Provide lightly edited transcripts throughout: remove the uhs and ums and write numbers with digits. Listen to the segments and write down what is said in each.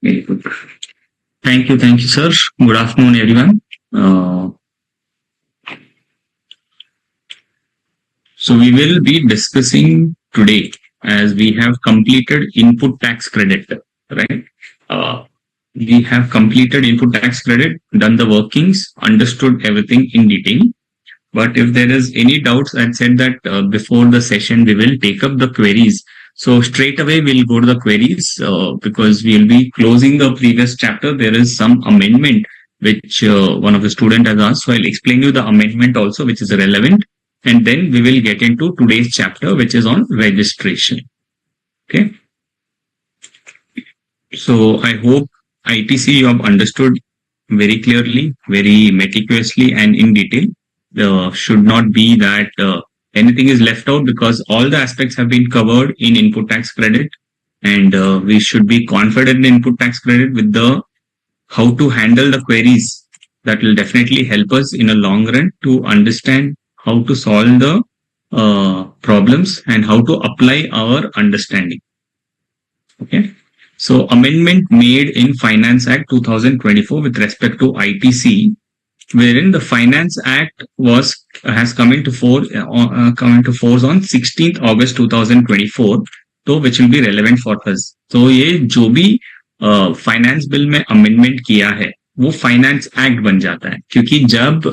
Very good. Thank you, sir. Good afternoon, everyone. So we will be discussing today as we have completed input tax credit, right? Uh, we have completed input tax credit, done the workings, understood everything in detail. But if there is any doubts, I said that before the session we will take up the queries. So straight away we'll go to the queries because we'll be closing the previous chapter. There is some amendment which one of the student has asked. So I'll explain you the amendment also, which is relevant, and then we will get into today's chapter, which is on registration. Okay. So I hope ITC you have understood very clearly, very meticulously, and in detail. Should not be that anything is left out because all the aspects have been covered in input tax credit, and we should be confident in input tax credit with the how to handle the queries. That will definitely help us in a long run to understand how to solve the problems and how to apply our understanding. Okay. So amendment made in Finance Act 2024 with respect to ITC, wherein the Finance Act has come into force on 16th August 2024, तो which will be relevant for us. तो ये जो भी finance bill में amendment किया है वो finance act बन जाता है, क्योंकि जब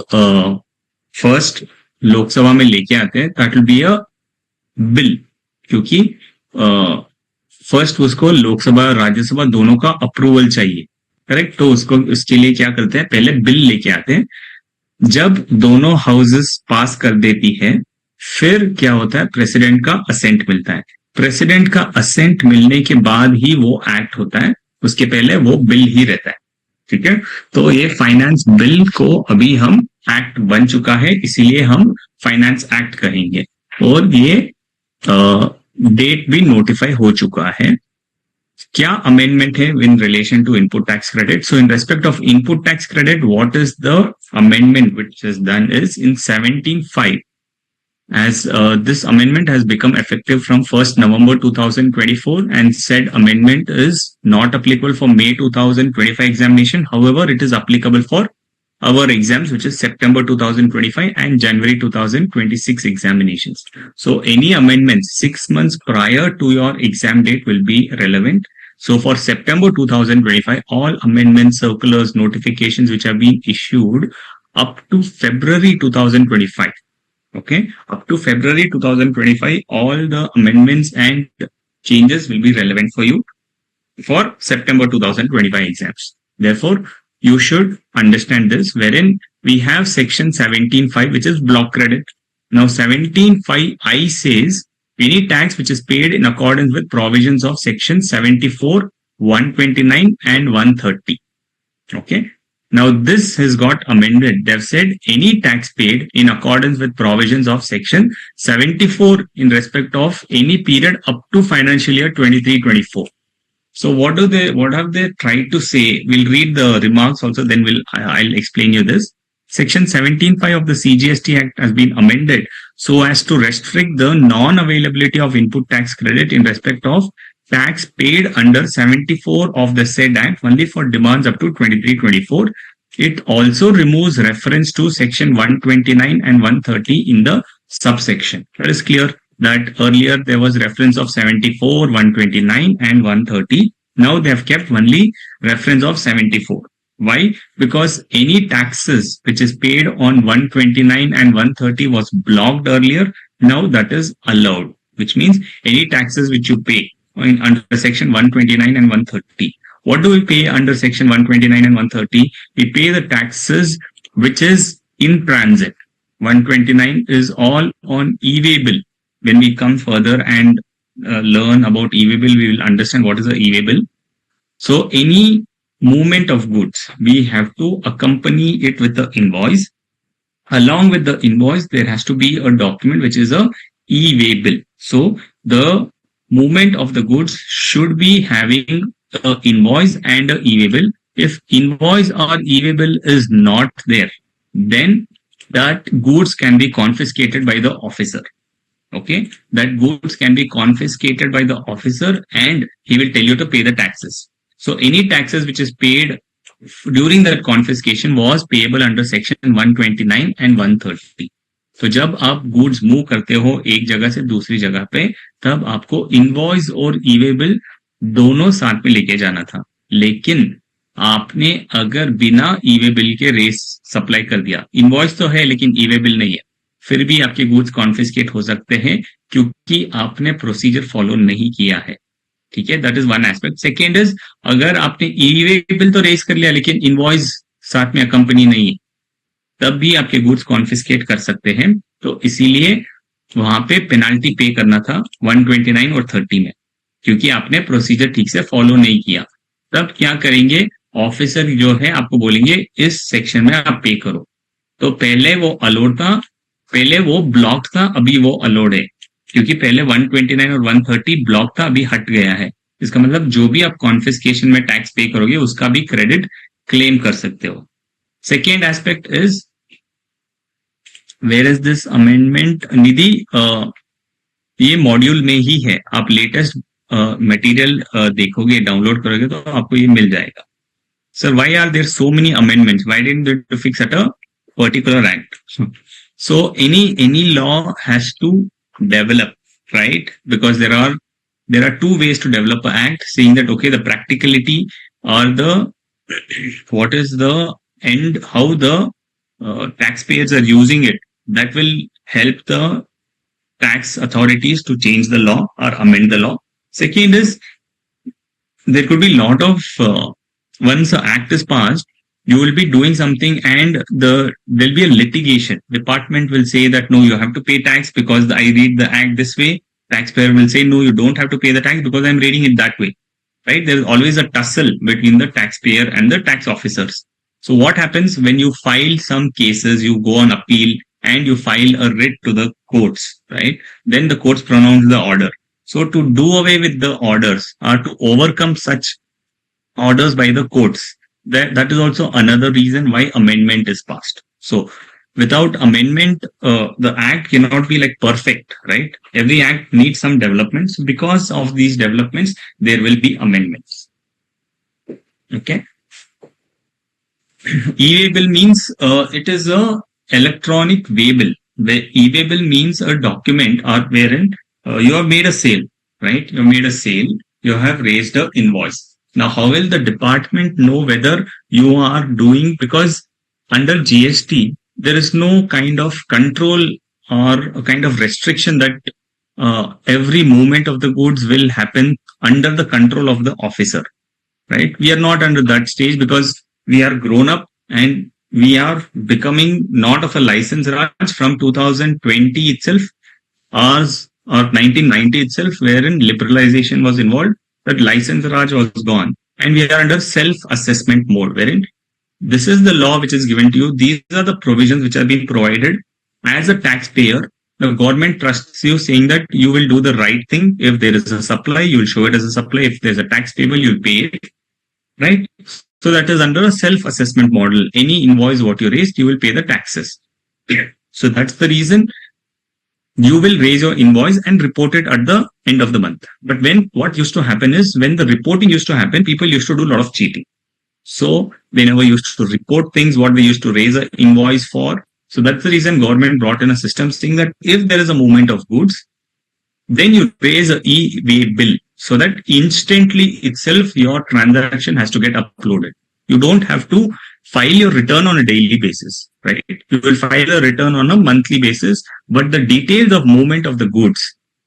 फर्स्ट लोकसभा में लेके आते हैं that will be a bill, क्योंकि फर्स्ट उसको लोकसभा राज्यसभा दोनों का अप्रूवल चाहिए, करेक्ट. तो उसके लिए क्या करते हैं, पहले बिल लेके आते हैं. जब दोनों हाउसेस पास कर देती है फिर क्या होता है, प्रेसिडेंट का असेंट मिलता है. प्रेसिडेंट का असेंट मिलने के बाद ही वो एक्ट होता है, उसके पहले वो बिल ही रहता है. ठीक है. तो ये फाइनेंस बिल को अभी हम एक्ट बन चुका है, इसीलिए हम फाइनेंस एक्ट कहेंगे. और ये डेट भी नोटिफाई हो चुका है. क्या अमेंडमेंट है in relation to input tax credit? So in respect of input tax credit, what is the amendment which is done is in 17(5), as this amendment has become effective from 1st November 2024, and said amendment is not applicable for May 2025 examination. However, it is applicable for our exams, which is September 2025 and January 2026 examinations. So any amendments 6 months prior to your exam date will be relevant. So for September 2025, all amendments, circulars, notifications which have been issued up to February 2025. Okay, up to February 2025, all the amendments and changes will be relevant for you for September 2025 exams. Therefore, you should understand this, wherein we have section 17(5), which is block credit. Now 17(5)(I) says any tax which is paid in accordance with provisions of section 74, 129 and 130. Okay. Now this has got amended. They've said any tax paid in accordance with provisions of section 74 in respect of any period up to financial year 23-24. So what have they tried to say? We'll read the remarks also, then I'll explain you this. Section 17(5) of the CGST Act has been amended so as to restrict the non-availability of input tax credit in respect of tax paid under 74 of the said Act only for demands up to 23-24. It also removes reference to section 129 and 130 in the subsection. That is clear that earlier there was reference of 74, 129 and 130. Now they have kept only reference of 74. Why? Because any taxes which is paid on 129 and 130 was blocked earlier. Now that is allowed, which means any taxes which you pay under section 129 and 130. What do we pay under section 129 and 130? We pay the taxes which is in transit. 129 is all on e-way bill. When we come further and learn about e-way bill, we will understand what is the e-way bill. So any movement of goods, we have to accompany it with the invoice. Along with the invoice, there has to be a document which is a e-way bill. So the movement of the goods should be having an invoice and an e-way bill. If invoice or e-way bill is not there, then that goods can be confiscated by the officer. Okay, that goods can be confiscated by the officer and he will tell you to pay the taxes. So any taxes which is paid during that confiscation was payable under section 129 and 130. तो जब आप goods move करते हो एक जगह से दूसरी जगह पे, तब आपको इनवॉइस और ई-वे बिल दोनों साथ में लेके जाना था. लेकिन आपने अगर बिना ई-वे बिल के रेस सप्लाई कर दिया, इनवॉइस तो है लेकिन ई-वे बिल नहीं है, फिर भी आपके गुड्स कॉन्फिस्केट हो सकते हैं क्योंकि आपने प्रोसीजर फॉलो नहीं किया है. ठीक है, that is one aspect. Second is, अगर आपने ई-वे बिल तो रेस कर लिया लेकिन इनवॉइस साथ में कंपनी नहीं है, तब भी आपके गुड्स कॉन्फिस्केट कर सकते हैं. तो इसीलिए वहां पे पेनाल्टी पे करना था 129 और 30 में, क्योंकि आपने प्रोसीजर ठीक से फॉलो नहीं किया. तब क्या करेंगे, ऑफिसर जो है आपको बोलेंगे इस सेक्शन में आप पे करो. तो पहले वो अलोड था, पहले वो ब्लॉक था, अभी वो अलोड है, क्योंकि पहले 129 और 130 ब्लॉक था, अभी हट गया है. इसका मतलब जो भी आप कॉन्फिस्केशन में टैक्स पे करोगे उसका भी क्रेडिट क्लेम कर सकते हो. Second aspect is, where is this amendment? Nidhi, ये मॉड्यूल में ही है, आप लेटेस्ट मटेरियल देखोगे, डाउनलोड करोगे तो आपको ये मिल जाएगा. Sir, why are there so many amendments? Why didn't they fix at a particular act? So any law has to develop, right? Because there are two ways to develop an act, saying that okay, the practicality or the what is the end, how the taxpayers are using it, that will help the tax authorities to change the law or amend the law. Second is, there could be a lot of once an act is passed, you will be doing something and there'll be a litigation. Department will say that no, you have to pay tax because I read the act this way. Taxpayer will say no, you don't have to pay the tax because I'm reading it that way. Right? There's always a tussle between the taxpayer and the tax officers. So what happens when you file some cases, you go on appeal and you file a writ to the courts, right? Then the courts pronounce the order. So to do away with the orders or to overcome such orders by the courts, that is also another reason why amendment is passed. So without amendment, the act cannot be like perfect, right? Every act needs some developments. Because of these developments, there will be amendments. Okay. E-way bill means it is a electronic way bill. Where e-way bill means a document or wherein you have made a sale, right? You have made a sale, you have raised an invoice. Now, how will the department know whether you are doing, because under GST, there is no kind of control or a kind of restriction that every movement of the goods will happen under the control of the officer, right? We are not under that stage because we are grown up and we are becoming not of a license Raj from 2020 itself, ours or 1990 itself, wherein liberalization was involved. That license Raj was gone and we are under self-assessment mode, wherein this is the law which is given to you. These are the provisions which are being provided. As a taxpayer, the government trusts you, saying that you will do the right thing. If there is a supply, you will show it as a supply. If there's a tax payable, you'll pay it, right? So that is under a self-assessment model. Any invoice what you raised, you will pay the taxes. So that's the reason you will raise your invoice and report it at the end of the month. But what used to happen is, when the reporting used to happen, people used to do a lot of cheating. So whenever you used to report things, what they used to raise an invoice for. So that's the reason government brought in a system saying that if there is a movement of goods, then you raise an e-way bill, so that instantly itself your transaction has to get uploaded. You don't have to file your return on a daily basis, right? You will file a return on a monthly basis, but the details of movement of the goods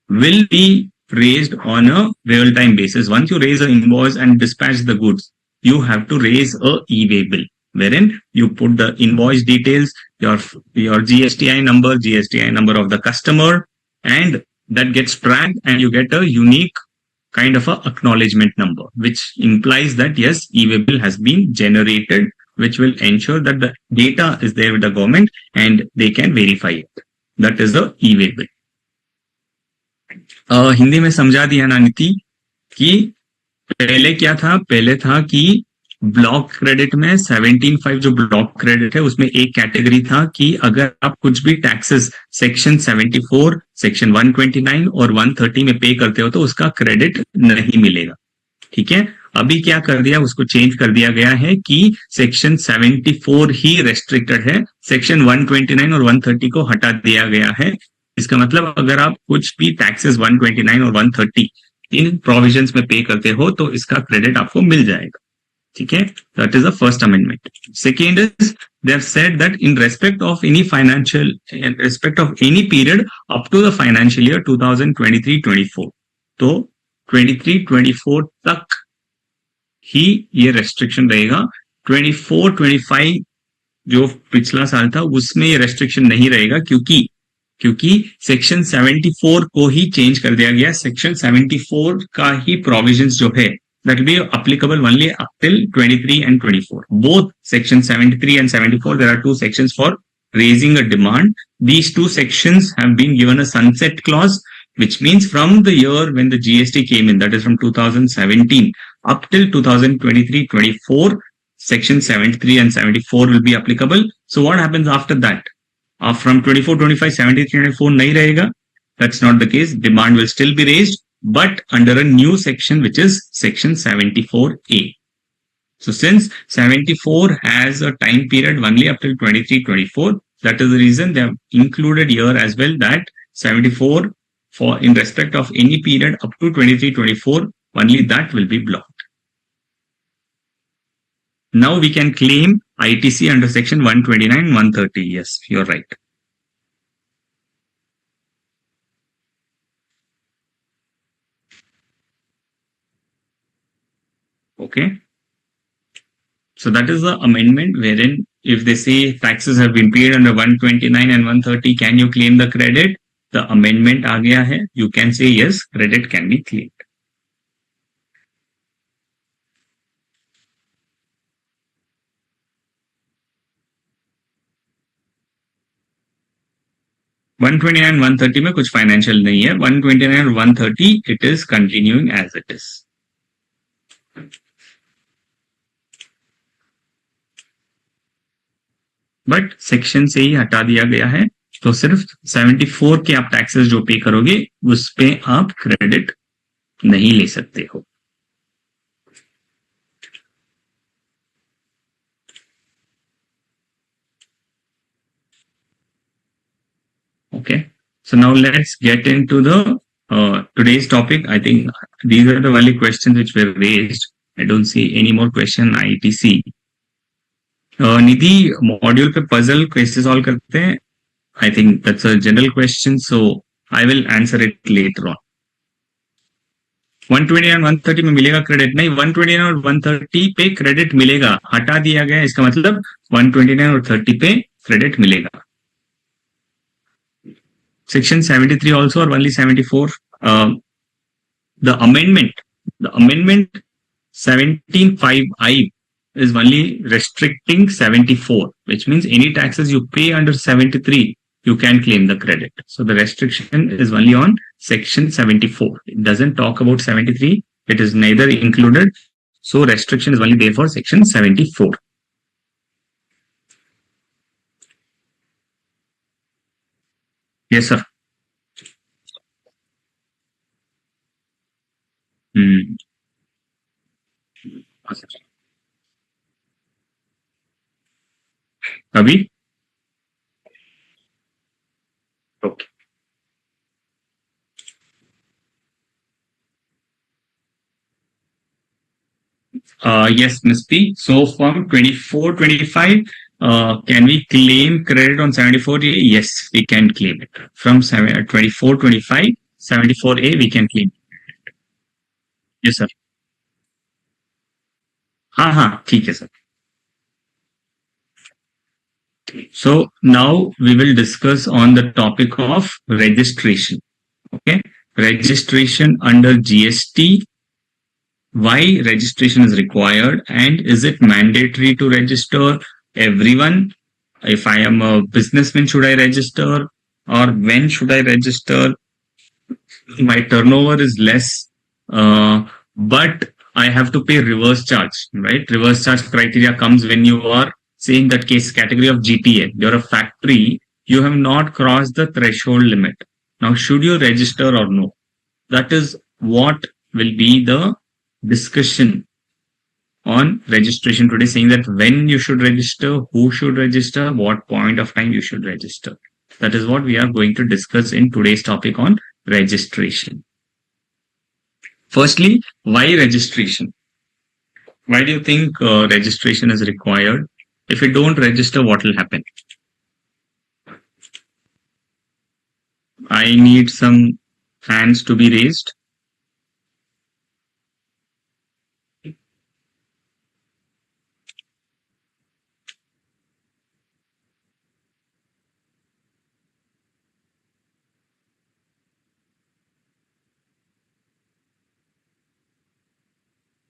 will be raised on a real-time basis. Once you raise an invoice and dispatch the goods, you have to raise a e-way bill, wherein you put the invoice details, your GSTI number of the customer, and that gets tracked and you get a unique kind of a acknowledgement number, which implies that yes, e-way bill has been generated, which will ensure that the data is there with the government and they can verify it. That is the e-way bill. Hindi में समझा दिया ना नीति कि पहले क्या था? पहले था कि ब्लॉक क्रेडिट में 17.5 जो ब्लॉक क्रेडिट है उसमें एक कैटेगरी था कि अगर आप कुछ भी टैक्सेस सेक्शन 74, सेक्शन 129 और 130 में पे करते हो तो उसका क्रेडिट नहीं मिलेगा, ठीक है? अभी क्या कर दिया, उसको चेंज कर दिया गया है कि सेक्शन 74 ही रेस्ट्रिक्टेड है, सेक्शन 129 और 130 को हटा दिया गया है। इसका मतलब अगर आप कुछ भी टैक्सेस 129 और 130 इन प्रोविजंस में पे करते हो तो इसका क्रेडिट आपको मिल जाएगा। ठीक है, that is the first amendment. Second is they have said that in respect of any financial, in respect of any period up to the financial year 2023-24, तो 23-24 तक ही ये रेस्ट्रिक्शन रहेगा। 24-25 जो पिछला साल था उसमें ये रेस्ट्रिक्शन नहीं रहेगा, क्योंकि क्योंकि सेक्शन 74 को ही चेंज कर दिया गया। सेक्शन 74 का ही प्रोविजंस जो है that will be applicable only up till 23 and 24. Both section 73 and 74, there are two sections for raising a demand. These two sections have been given a sunset clause, which means from the year when the GST came in, that is from 2017 up till 2023-24, section 73 and 74 will be applicable. So what happens after that? From 24-25, 73-24 nahi rahega. That's not the case. Demand will still be raised, but under a new section, which is section 74A. So since 74 has a time period only up till 23-24, that is the reason they have included here as well that 74 for in respect of any period up to 23-24, only that will be blocked. Now we can claim ITC under section 129, 130. Yes, you're right. Okay. So that is the amendment wherein if they say taxes have been paid under 129 and 130, can you claim the credit? The amendment aa gaya hai. You can say yes, credit can be claimed. $129 $130 में कुछ financial नहीं है। 129 और 130 it is continuing as it is. But section से ही हटा दिया गया है, तो सिर्फ 74 के आप टैक्सेस जो पे करोगे उस पे आप क्रेडिट नहीं ले सकते हो। Okay, so now let's get into the today's topic. I think these are the only questions which were raised. I don't see any more question ITC. Nidhi module पे पजल कैसे सॉल्व करते हैं? I think that's a general question, so I will answer it later on. 129 और 130 में मिलेगा credit? नहीं, 129 और 130 पे क्रेडिट मिलेगा, हटा दिया गया। इसका मतलब 129 और 30 पे क्रेडिट मिलेगा। Section 73 also, or only 74? The amendment 17(5)(I) is only restricting 74, which means any taxes you pay under 73, you can claim the credit. So the restriction is only on section 74. It doesn't talk about 73. It is neither included. So restriction is only there for section 74. Yes, sir. अभी okay. Yes, Ms. P. So from 24-25, can we claim credit on 74A? Yes, we can claim it. From 24-25, 74A, we can claim it. Yes, sir. हाँ, ठीक है, sir. So now we will discuss on the topic of registration. Okay, registration under GST. Why registration is required, and is it mandatory to register everyone? If I am a businessman, should I register, or when should I register? My turnover is less, but I have to pay reverse charge, right? Reverse charge criteria comes when you are saying that case category of GTA. You're a factory, you have not crossed the threshold limit. Now, should you register or no? That is what will be the discussion on registration today, saying that when you should register, who should register, what point of time you should register. That is what we are going to discuss in today's topic on registration. Firstly, why registration? Why do you think registration is required? If you don't register, what will happen? I need some hands to be raised.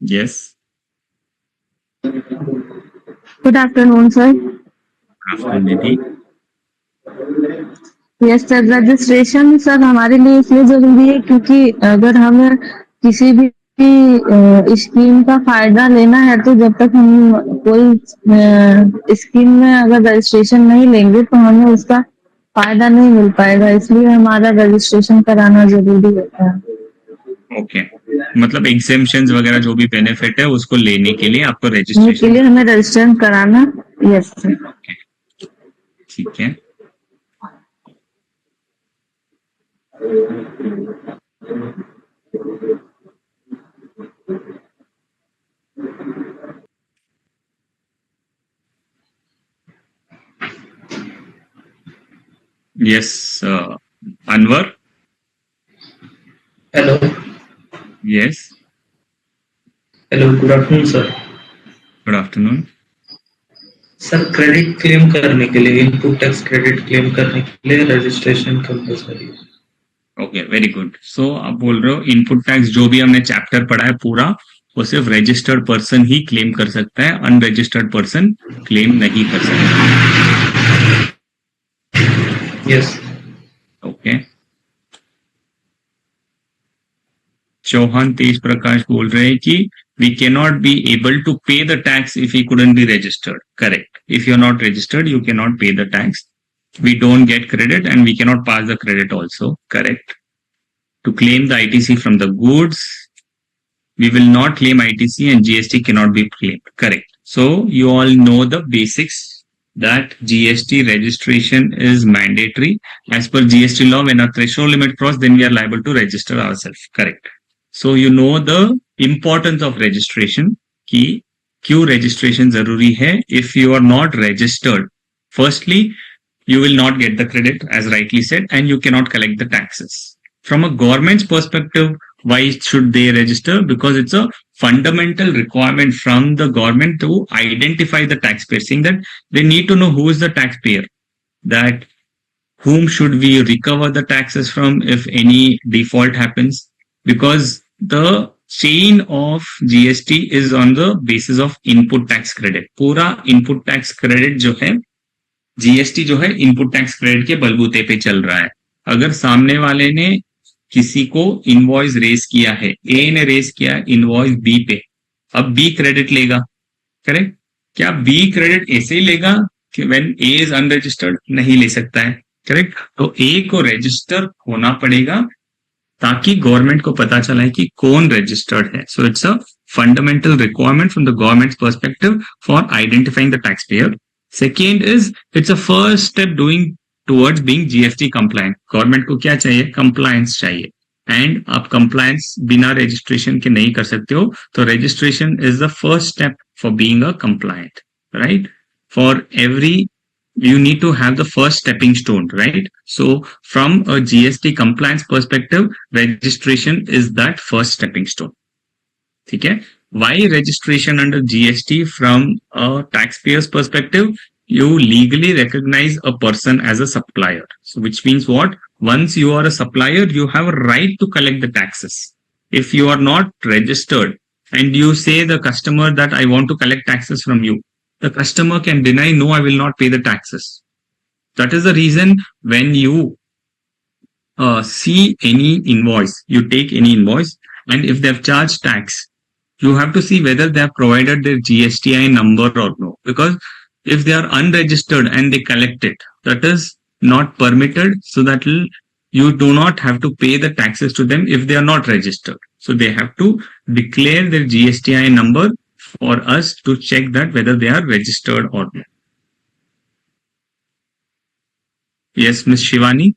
Yes. Good afternoon, sir. After maybe. Yes sir, registration sir हमारे लिए इसलिए जरूरी है क्योंकि अगर हमें किसी भी स्कीम का फायदा लेना है तो जब तक हम कोई स्कीम में अगर रजिस्ट्रेशन नहीं लेंगे तो हमें उसका फायदा नहीं मिल पाएगा, इसलिए हमारा रजिस्ट्रेशन कराना जरूरी होता है। ओके, मतलब एग्जेम्पशंस वगैरह जो भी बेनिफिट है उसको लेने के लिए आपको के रजिस्ट्रेशन लिए हमें रजिस्ट्रेशन कराना। Yes sir. ठीक है। Yes, Anwar. Hello. Yes. Hello. Good afternoon, sir. Good afternoon. Sir credit claim करने के लिए, इनपुट टैक्स क्रेडिट क्लेम करने के लिए रजिस्ट्रेशन कंपल्सरी है। Okay, very good. सो आप बोल रहे हो इनपुट टैक्स जो भी हमने चैप्टर पढ़ा है पूरा, वो सिर्फ रजिस्टर्ड पर्सन ही क्लेम कर सकता है, अनरजिस्टर्ड पर्सन क्लेम नहीं कर सकता। यस। ओके। चौहान तेज प्रकाश बोल रहे हैं कि we cannot be able to pay the tax if we couldn't be registered. Correct. If you're not registered, you cannot pay the tax. We don't get credit and we cannot pass the credit also. Correct. To claim the ITC from the goods, we will not claim ITC and GST cannot be claimed. Correct. So you all know the basics that GST registration is mandatory. As per GST law, when a threshold limit crossed, then we are liable to register ourselves. Correct. So you know the importance of registration कि क्यों registration जरूरी है. If you are not registered, firstly you will not get the credit as rightly said and you cannot collect the taxes. From a government's perspective, why should they register? Because it's a fundamental requirement from the government to identify the taxpayer, saying that they need to know who is the taxpayer, that whom should we recover the taxes from if any default happens. Because the chain of GST is on the basis of input tax credit. पूरा input tax credit जो है, GST जो है input tax credit के बलबूते पे चल रहा है. अगर सामने वाले ने किसी को इनवॉइस रेस किया है, ए ने रेस किया इनवॉइस बी पे, अब बी क्रेडिट लेगा. करेक्ट. क्या बी क्रेडिट ऐसे ही लेगा कि व्हेन ए इज अनरजिस्टर्ड? नहीं ले सकता है. करेक्ट. तो ए को रजिस्टर होना पड़ेगा ताकि गवर्नमेंट को पता चला है कि कौन रजिस्टर्ड है. So it's a fundamental requirement from the government perspective for identifying the tax payer. Second is it's a first step doing towards being GST compliant. Government को क्या चाहिए? कंप्लायंस चाहिए. एंड आप कंप्लायंस बिना रजिस्ट्रेशन के नहीं कर सकते हो. तो registration is the first step for being a compliant, right? For every you need to have the first stepping stone, right? So from a GST compliance perspective, registration is that first stepping stone. Okay? Why registration under GST? From a taxpayer's perspective, you legally recognize a person as a supplier. So which means what? Once you are a supplier, you have a right to collect the taxes. If you are not registered and you say the customer that I want to collect taxes from you, the customer can deny, no, I will not pay the taxes. That is the reason when you see any invoice, you take any invoice, and if they have charged tax, you have to see whether they have provided their GSTI number or no. Because if they are unregistered and they collect it, that is not permitted. So that you do not have to pay the taxes to them if they are not registered. So they have to declare their GSTI number for us to check that whether they are registered or not. Yes, Miss Shivani.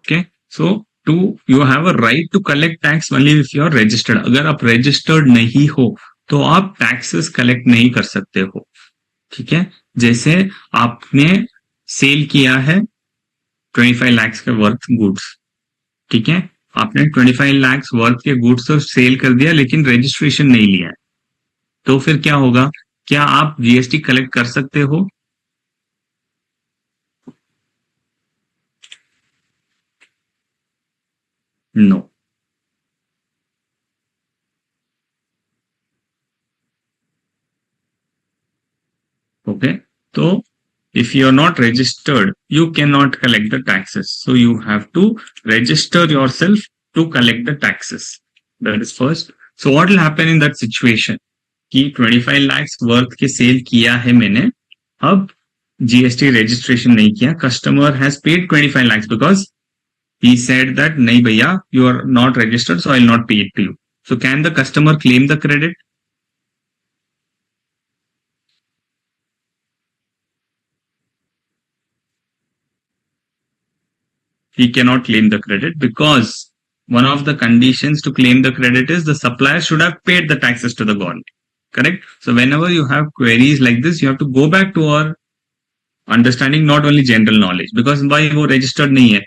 Okay, so you have a right to collect tax only if you are registered. अगर आप registered नहीं हो तो आप taxes collect नहीं कर सकते हो. ठीक है, जैसे आपने सेल किया है 25 lakhs के वर्थ गुड्स. ठीक है, आपने 25 lakhs वर्थ के गुड्स तो सेल कर दिया लेकिन रजिस्ट्रेशन नहीं लिया है, तो फिर क्या होगा? क्या आप जीएसटी कलेक्ट कर सकते हो? No. Okay, so if you are not registered, you cannot collect the taxes. So you have to register yourself to collect the taxes. That is first. So what will happen in that situation? कि 25 lakhs worth के cell किया है मैंने, अब GST registration नहीं किया, customer has paid 25 lakhs because he said that नहीं भैया, you are not registered, so I will not pay it to you. So can the customer claim the credit? He cannot claim the credit because one of the conditions to claim the credit is the supplier should have paid the taxes to the government. Correct? So whenever you have queries like this, you have to go back to our understanding, not only general knowledge, because why वो registered नहीं है.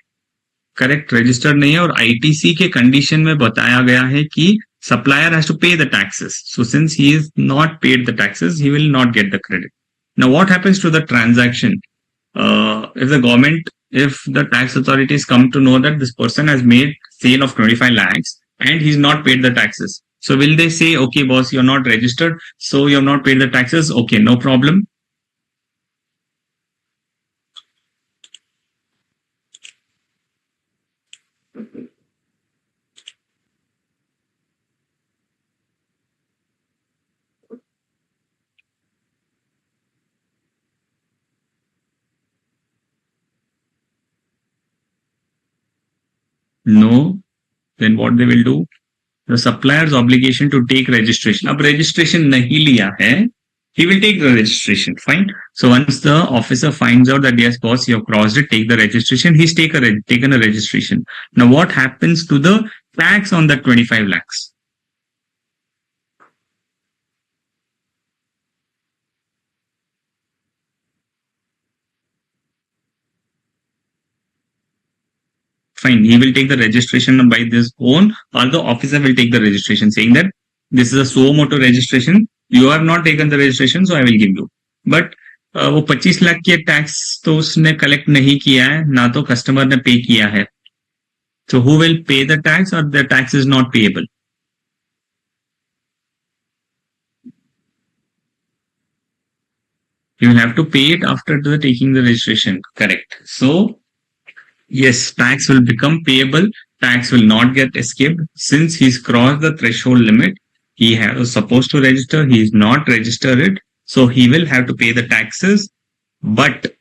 Correct, registered नहीं है, और ITC के condition में बताया गया है कि supplier has to pay the taxes. So since he is not paid the taxes, he will not get the credit. Now what happens to the transaction? If the tax authorities come to know that this person has made sale of 25 lakhs and he's not paid the taxes, so will they say, okay boss, you're not registered, so you're not paid the taxes, okay, no problem? No. Then what they will do? The supplier's obligation to take registration. अब registration नहीं लिया है, he will take the registration. Fine. So once the officer finds out that yes, boss, you have crossed it, take the registration. He's taken a registration. Now what happens to the tax on that 25 lakhs? Fine, he will take the registration by this own, or the officer will take the registration saying that this is a suo motu registration, you have not taken the registration, so I will give you. But वो 25 लाख की tax तो उसने collect नहीं किया है, ना तो customer ने पे किया है. So who will pay the tax, or the tax is not payable? You will have to pay it after taking the registration. Correct. So yes, tax will become payable. Tax will not get escaped since he's crossed the threshold limit. He was supposed to register. He is not registered it. So he will have to pay the taxes. But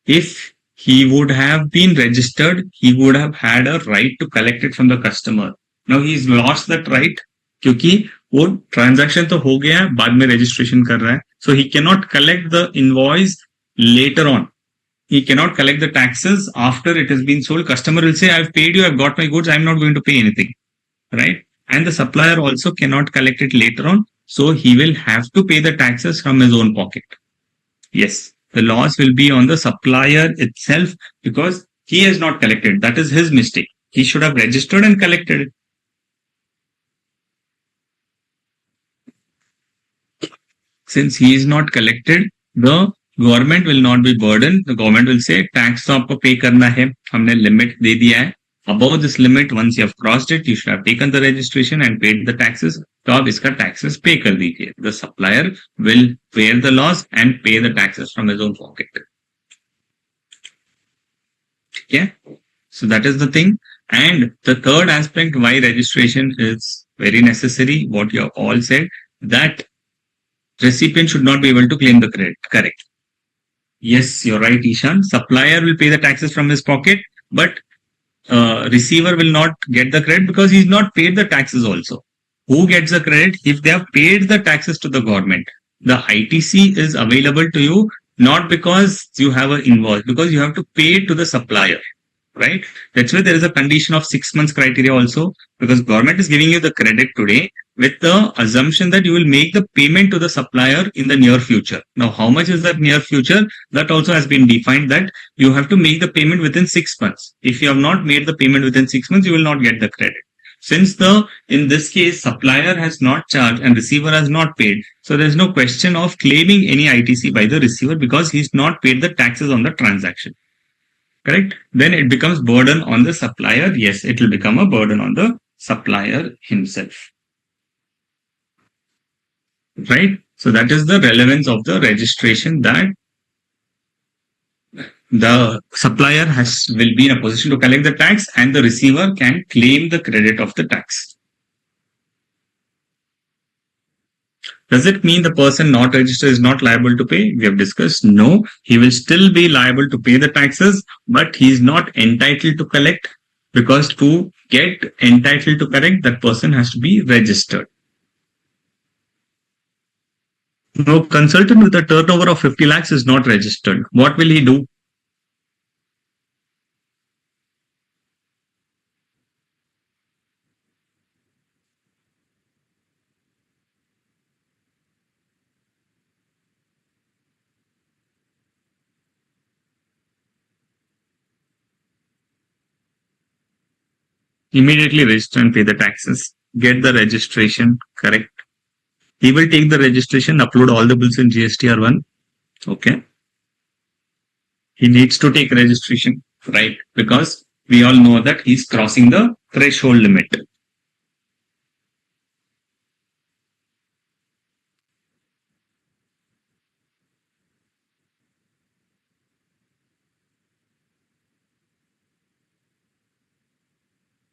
if he would have been registered, he would have had a right to collect it from the customer. Now he's lost that right क्योंकि वो transaction तो हो गया है, बाद में registration कर रहा है. So he cannot collect the invoice later on. He cannot collect the taxes after it has been sold. Customer will say, I've paid you, I've got my goods, I'm not going to pay anything. Right? And the supplier also cannot collect it later on. So he will have to pay the taxes from his own pocket. Yes, the loss will be on the supplier itself because he has not collected. That is his mistake. He should have registered and collected it. Since he is not collected, the government will not B burden. The government will say tax तो आपको पे करना है, हमने limit दे दिया है. Above this limit once you have crossed it, you should have taken the registration and paid the taxes. तो आप इसका टैक्सेस पे कर दीजिए. The supplier will bear the loss and pay the taxes from his own pocket. ठीक है, so that is the thing. And the third aspect why registration is very necessary, what you have all said, that recipient should not be able to claim the credit. Correct. Yes, you're right, Ishan. Supplier will pay the taxes from his pocket, but receiver will not get the credit because he's not paid the taxes also. Who gets the credit? If they have paid the taxes to the government. The ITC is available to you not because you have an invoice, because you have to pay it to the supplier, right? That's why there is a condition of 6 months criteria also, because government is giving you the credit today with the assumption that you will make the payment to the supplier in the near future. Now, how much is that near future? That also has been defined, that you have to make the payment within 6 months. If you have not made the payment within 6 months, you will not get the credit. Since in this case, supplier has not charged and receiver has not paid, so there is no question of claiming any ITC by the receiver because he's not paid the taxes on the transaction. Correct? Then it becomes burden on the supplier. Yes, it will become a burden on the supplier himself. Right? So that is the relevance of the registration, that the supplier will be in a position to collect the tax and the receiver can claim the credit of the tax. Does it mean the person not registered is not liable to pay? We have discussed no, he will still be liable to pay the taxes, but he is not entitled to collect, because to get entitled to collect, that person has to be registered. No, consultant with a turnover of 50 lakhs is not registered. What will he do? Immediately register and pay the taxes. Get the registration correct. He will take the registration, upload all the bills in GST R1. Okay. He needs to take registration, right? Because we all know that he's crossing the threshold limit.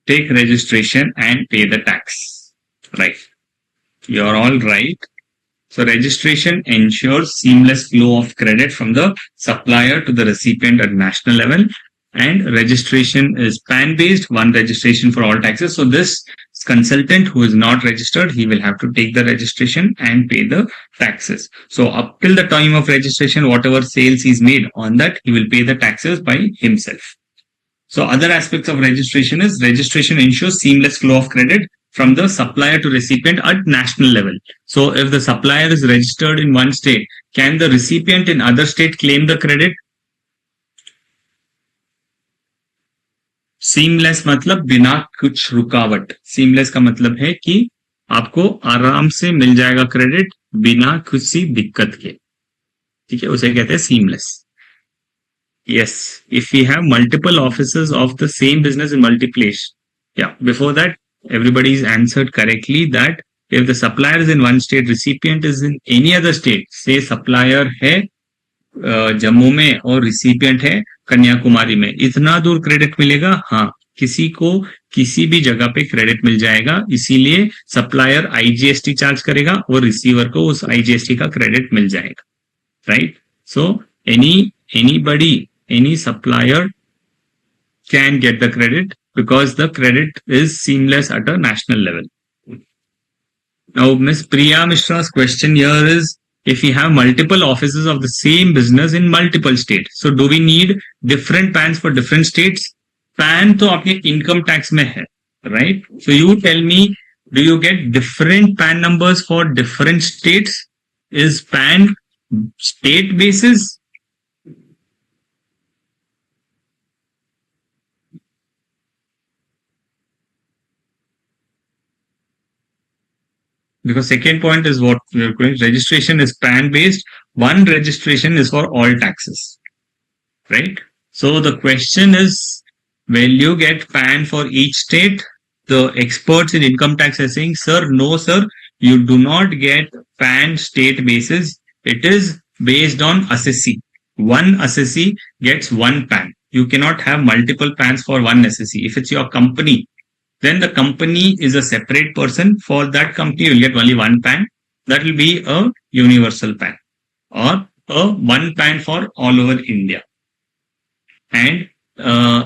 Take registration and pay the tax. Right. You're all right. So registration ensures seamless flow of credit from the supplier to the recipient at national level. And registration is PAN based, one registration for all taxes. So this consultant who is not registered, he will have to take the registration and pay the taxes. So up till the time of registration, whatever sales he's made on that, he will pay the taxes by himself. So other aspects of registration is registration ensures seamless flow of credit from the supplier to recipient at national level. So if the supplier is registered in one state, can the recipient in other state claim the credit? Seamless मतलब बिना कुछ रुकावट. Seamless का मतलब है कि आपको आराम से मिल जाएगा क्रेडिट बिना किसी दिक्कत के. ठीक है, उसे कहते हैं seamless. Yes, if we have multiple offices of the same business in multi-place. Yeah, before that, everybody's answered correctly that if the supplier is in one state, recipient is in any other state, say supplier है जम्मू में और recipient है कन्याकुमारी में, इतना दूर credit मिलेगा? हाँ, किसी को किसी भी जगह पे क्रेडिट मिल जाएगा. इसीलिए सप्लायर IGST चार्ज करेगा और रिसीवर को उस IGST का क्रेडिट मिल जाएगा. Right? So any supplier can get the credit because the credit is seamless at a national level. Now, Ms. Priya Mishra's question here is, if we have multiple offices of the same business in multiple states, so do we need different PANs for different states? PAN तो आपके income tax में है, right? So you tell me, do you get different PAN numbers for different states? Is PAN state basis? Because second point is what we are going, registration is PAN based. One registration is for all taxes, right? So the question is, will you get PAN for each state? The experts in income tax are saying, sir, no, sir, you do not get PAN state basis. It is based on assessee. One assessee gets one PAN. You cannot have multiple PANs for one SSE. If it's your company, then the company is a separate person. For that company, you'll get only one PAN. That will be a universal PAN or a one PAN for all over India. And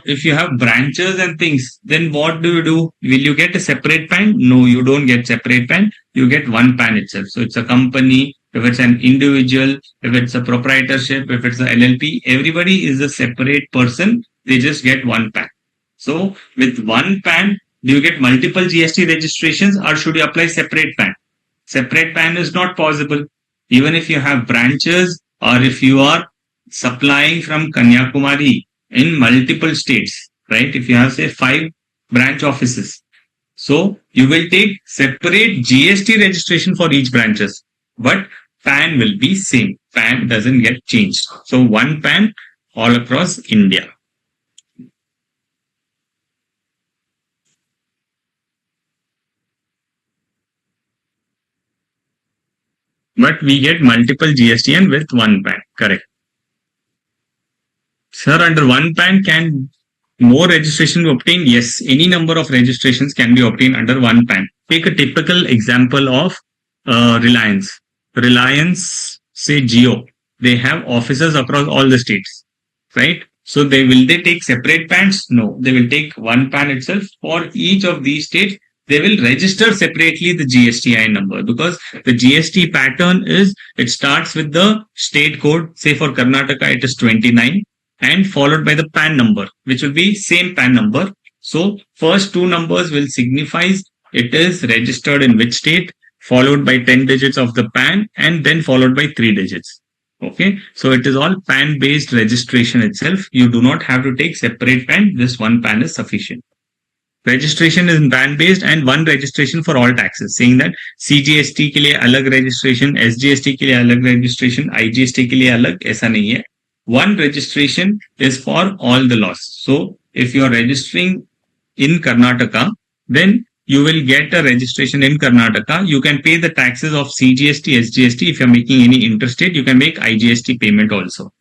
if you have branches and things, then what do? Will you get a separate PAN? No, you don't get separate PAN. You get one PAN itself. So it's a company, if it's an individual, if it's a proprietorship, if it's a LLP, everybody is a separate person. They just get one PAN. So with one PAN, do you get multiple GST registrations or should you apply separate PAN? Separate PAN is not possible. Even if you have branches or if you are supplying from Kanyakumari in multiple states, right? If you have say 5 branch offices, so you will take separate GST registration for each branches, but PAN will be same. PAN doesn't get changed. So one PAN all across India. But we get multiple GSTN with one PAN. Correct. Sir, under one PAN can more registration be obtained? Yes, any number of registrations can be obtained under one PAN. Take a typical example of Reliance. Reliance, say Geo, they have offices across all the states, right? So they take separate PANs? No, they will take one PAN itself for each of these states. They will register separately the GSTI number because the GST pattern is it starts with the state code. Say for Karnataka, it is 29 and followed by the PAN number, which will be same PAN number. So first 2 numbers will signify it is registered in which state, followed by 10 digits of the PAN and then followed by 3 digits. Okay, so it is all PAN based registration itself. You do not have to take separate PAN. This one PAN is sufficient. Registration is PAN based and one registration for all taxes, saying that CGST के लिए अलग registration, SGST के लिए अलग registration, IGST के लिए अलग, ऐसा नहीं है. One registration is for all the laws. So if you are registering in Karnataka, then you will get a registration in Karnataka. You can pay the taxes of CGST, SGST. If you're making any interstate, you can make IGST payment also.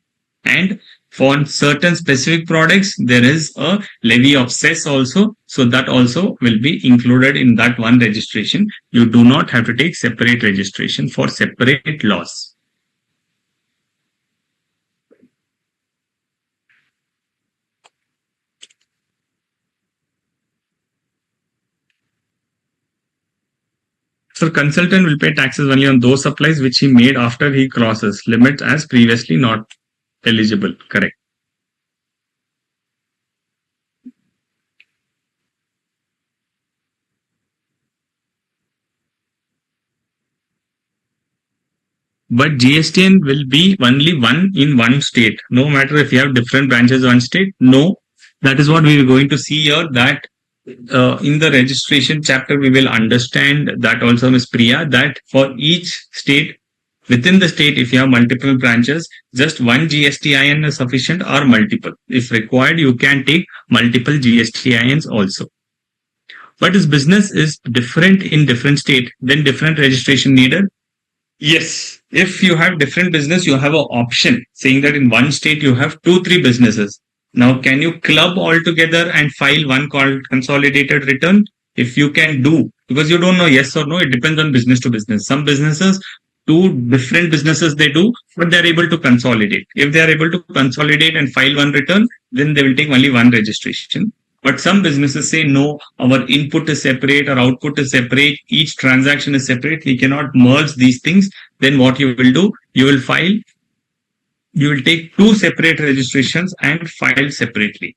And for certain specific products, there is a levy of cess also. So that also will be included in that one registration. You do not have to take separate registration for separate laws. So consultant will pay taxes only on those supplies which he made after he crosses limits as previously not eligible. Correct. But GSTN will be only one in one state. No matter if you have different branches in one state. No, that is what we are going to see here. That in the registration chapter, we will understand that also, Ms. Priya, that for each state, within the state, if you have multiple branches, just one GSTIN is sufficient or multiple. If required, you can take multiple GSTINs also. But if business is different in different state, then different registration needed. Yes, if you have different business, you have an option saying that in one state you have 2-3 businesses. Now, can you club all together and file one called consolidated return? If you can do, because you don't know yes or no, it depends on business to business. Some businesses, 2 different businesses they do, but they're able to consolidate. If they are able to consolidate and file one return, then they will take only one registration. But some businesses say, no, our input is separate, our output is separate, each transaction is separate, we cannot merge these things. Then what you will do, you will take 2 separate registrations and file separately.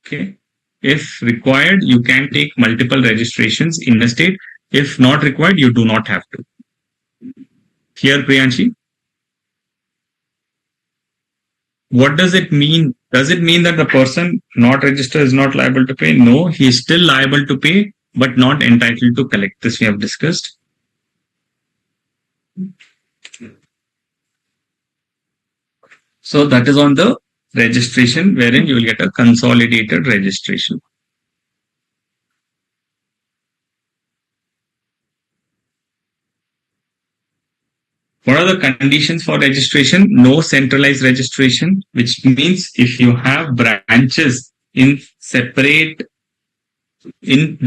Okay. If required, you can take multiple registrations in a state. If not required, you do not have to. Here, Priyanshi. What does it mean? Does it mean that the person not registered is not liable to pay? No, he is still liable to pay, but not entitled to collect. This we have discussed. So that is on the registration wherein you will get a consolidated registration. What are the conditions for registration? No centralized registration, which means if you have branches in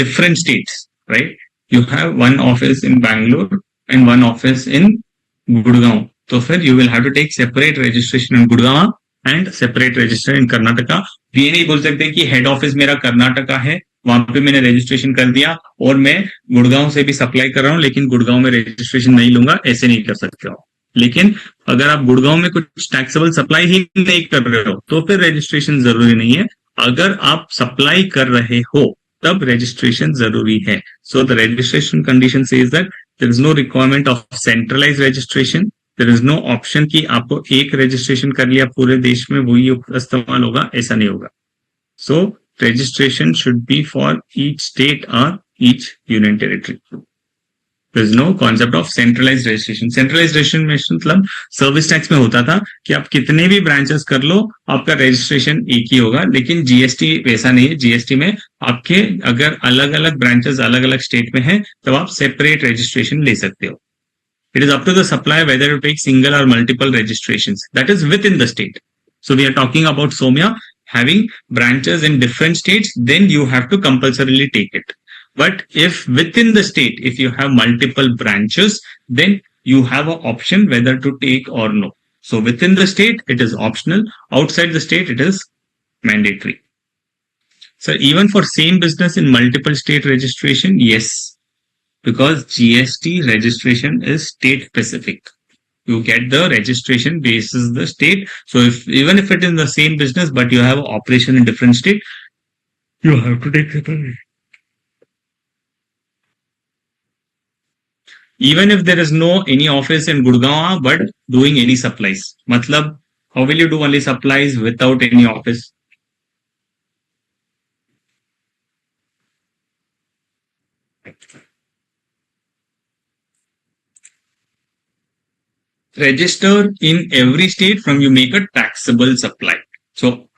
different states, right? You have one office in Bangalore and one office in Gurgaon. So फिर you will have to take separate registration in Gurgaon and separate registration in Karnataka. ये नहीं बोल सकते कि head office मेरा कर्नाटका है, वहां पे मैंने रजिस्ट्रेशन कर दिया और मैं गुड़गांव से भी सप्लाई कर रहा हूँ लेकिन गुड़गांव में रजिस्ट्रेशन नहीं लूंगा, ऐसे नहीं कर सकते हो. लेकिन अगर आप गुड़गांव में कुछ टैक्सेबल सप्लाई ही नहीं कर रहे हो तो फिर रजिस्ट्रेशन जरूरी नहीं है. अगर आप सप्लाई कर रहे हो तब रजिस्ट्रेशन जरूरी है. So the registration condition says that there is no requirement of centralize registration. There is no option कि आपको एक रजिस्ट्रेशन कर लिया पूरे देश में वही इस्तेमाल होगा, ऐसा नहीं होगा. सो registration should be for each state or each union territory. There is no concept of centralized registration. Centralized registration मतलब सर्विस टैक्स में होता था कि आप कितने भी ब्रांचेस कर लो आपका रजिस्ट्रेशन एक ही होगा, लेकिन जीएसटी वैसा नहीं है. जीएसटी में आपके अगर अलग अलग ब्रांचेस अलग अलग स्टेट में हैं तब आप सेपरेट रजिस्ट्रेशन ले सकते हो. It is up to the supplier whether to take single or multiple registrations. That is within the state. So we are talking about Somya having branches in different states, then you have to compulsorily take it. But if within the state, if you have multiple branches, then you have an option whether to take or no. So within the state, it is optional. Outside the state, it is mandatory. So even for same business in multiple state registration, yes, because GST registration is state specific. You get the registration basis the state. So even if it is the same business but you have an operation in different state, you have to take separate. Even if there is no any office in Gurgaon but doing any supplies, matlab how will you do only supplies without any office? Register in every state from you make a taxable supply. So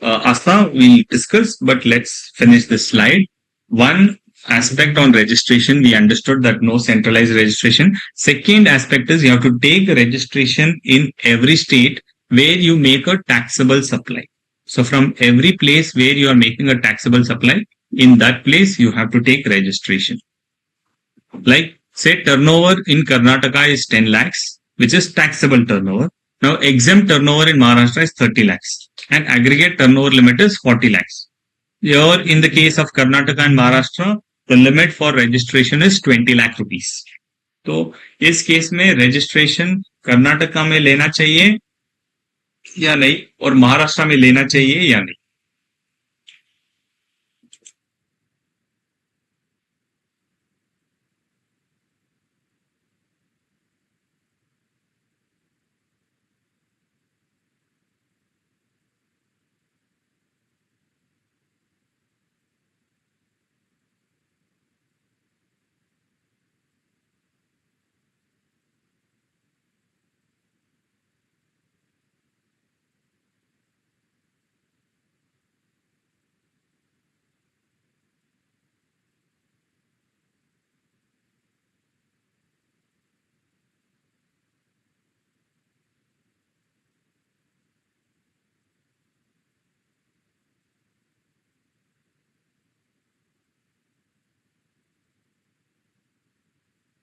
Asa we discussed, but let's finish this slide. One aspect on registration, we understood that no centralized registration. Second aspect is you have to take registration in every state where you make a taxable supply. So from every place where you are making a taxable supply, in that place you have to take registration. Like say turnover in Karnataka is 10 lakhs, which is taxable turnover. Now exempt turnover in Maharashtra is 30 lakhs and aggregate turnover limit is 40 lakhs. Here in the case of Karnataka and Maharashtra, the limit for registration is 20 lakh rupees. तो इस case में registration Karnataka में लेना चाहिए या नहीं और महाराष्ट्र में लेना चाहिए या नहीं.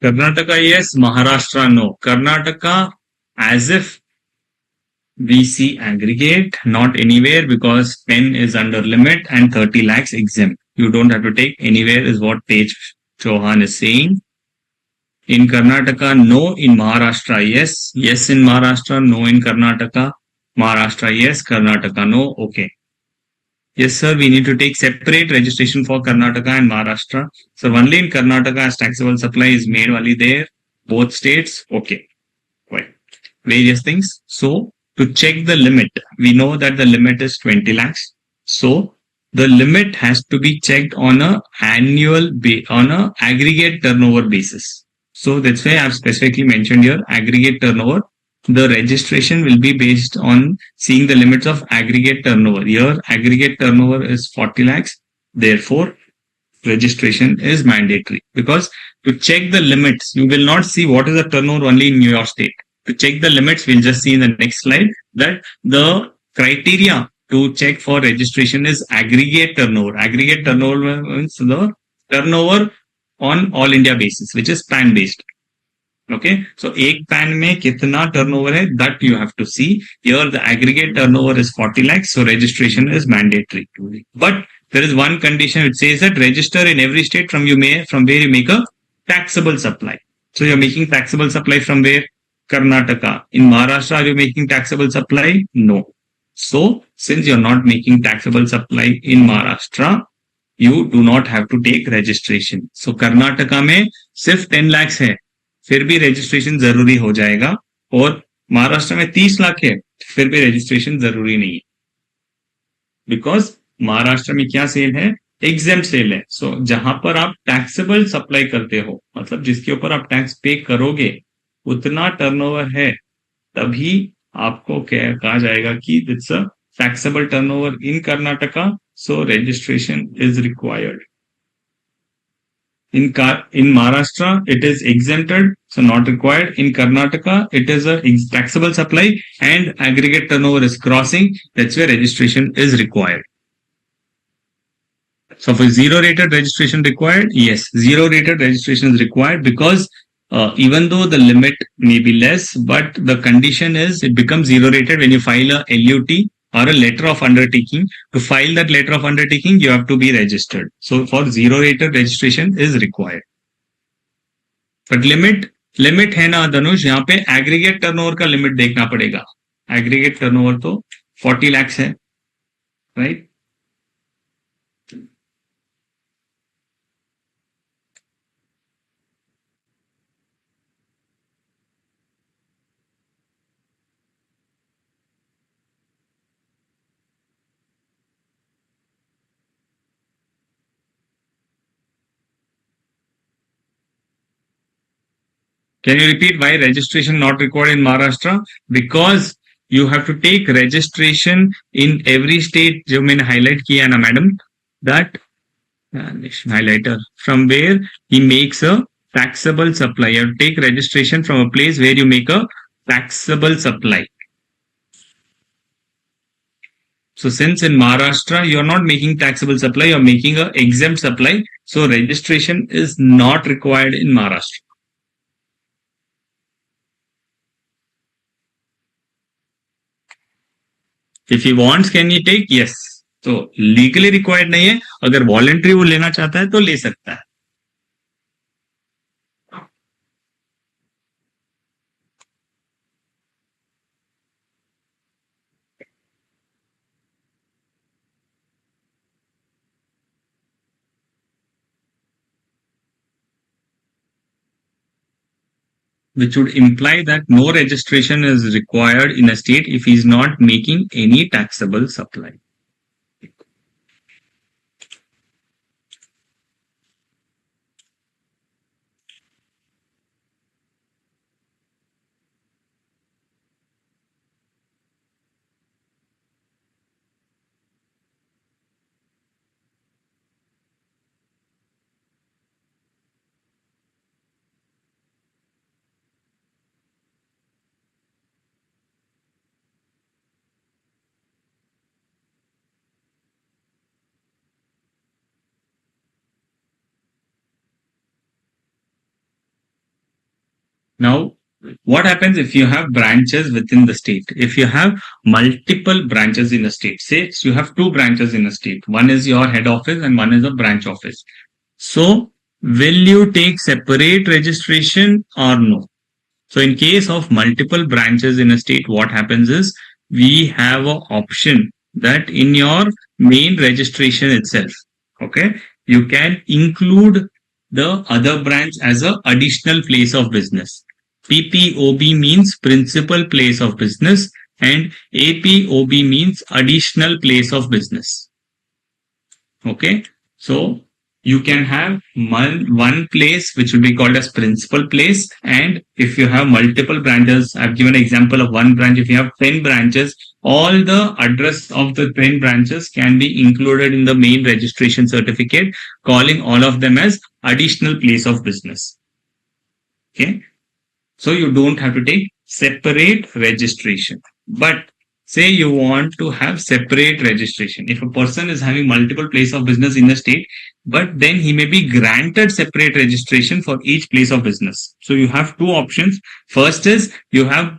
Karnataka yes, Maharashtra no. Karnataka as if we see aggregate, not anywhere because 10 is under limit and 30 lakhs exempt. You don't have to take anywhere is what Tej Chauhan is saying. In Karnataka, no. In Maharashtra, yes. Yes in Maharashtra, no in Karnataka. Maharashtra, yes. Karnataka, no. Okay. Yes, sir, we need to take separate registration for Karnataka and Maharashtra. So only in Karnataka as taxable supply is made only there. Both states, okay. Right. Various things. So to check the limit, we know that the limit is 20 lakhs. So the limit has to be checked on a on a aggregate turnover basis. So that's why I've specifically mentioned here aggregate turnover. The registration will be based on seeing the limits of aggregate turnover. Here, aggregate turnover is 40 lakhs. Therefore, registration is mandatory because to check the limits, you will not see what is the turnover only in your state. To check the limits, we'll just see in the next slide that the criteria to check for registration is aggregate turnover. Aggregate turnover means the turnover on all India basis, which is PAN based. Okay, so एक PAN में कितना turnover है, that you have to see. Here the aggregate turnover is 40 lakhs, so registration is mandatory. But there is one condition which says that register in every state from where you make a taxable supply. So you're making taxable supply from where? Karnataka. In Maharashtra, are you making taxable supply? No. So since you're not making taxable supply in Maharashtra, you do not have to take registration. So Karnataka में सिर्फ 10 lakhs है, फिर भी registration जरूरी हो जाएगा, और महाराष्ट्र में 30 लाख है, फिर भी registration जरूरी नहीं है. Because महाराष्ट्र में क्या सेल है? एग्जेम्प्ट सेल है. सो जहां पर आप टैक्सेबल सप्लाई करते हो, मतलब जिसके ऊपर आप टैक्स पे करोगे, उतना टर्नओवर है, तभी आपको कहा जाएगा कि it's a taxable turnover in Karnataka, so registration is required. In Maharashtra, it is exempted, so not required. In Karnataka, it is a taxable supply and aggregate turnover is crossing. That's where registration is required. So for zero rated registration required, yes, zero rated registration is required because even though the limit may be less, but the condition is it becomes zero rated when you file a LUT or a letter of undertaking. To file that letter of undertaking, you have to be registered. So for zero rated registration is required. But limit है ना धनुष, यहाँ पे aggregate turnover का limit देखना पड़ेगा. Aggregate turnover तो 40 lakhs है, right? Can you repeat why registration not required in Maharashtra? Because you have to take registration in every state. जो मैंने highlight किया ना madam, that highlighter from where he makes a taxable supply. You have to take registration from a place where you make a taxable supply. So since in Maharashtra you are not making taxable supply, you are making a exempt supply. So registration is not required in Maharashtra. If he wants, can he take? Yes. तो legally required नहीं है, अगर voluntary वो लेना चाहता है तो ले सकता है. Which would imply that no registration is required in a state if he is not making any taxable supply. Now, what happens if you have branches within the state? If you have multiple branches in a state, say you have two branches in a state, one is your head office and one is a branch office. So, will you take separate registration or no? So, in case of multiple branches in a state, what happens is we have an option that in your main registration itself, okay, you can include the other branch as an additional place of business. PPOB means principal place of business and APOB means additional place of business. Okay, so you can have one place which will be called as principal place, and if you have multiple branches, I've given an example of one branch. If you have 10 branches, all the address of the 10 branches can be included in the main registration certificate, calling all of them as additional place of business. Okay. So you don't have to take separate registration. But say you want to have separate registration. If a person is having multiple place of business in the state, but then he may be granted separate registration for each place of business. So you have two options. First is you have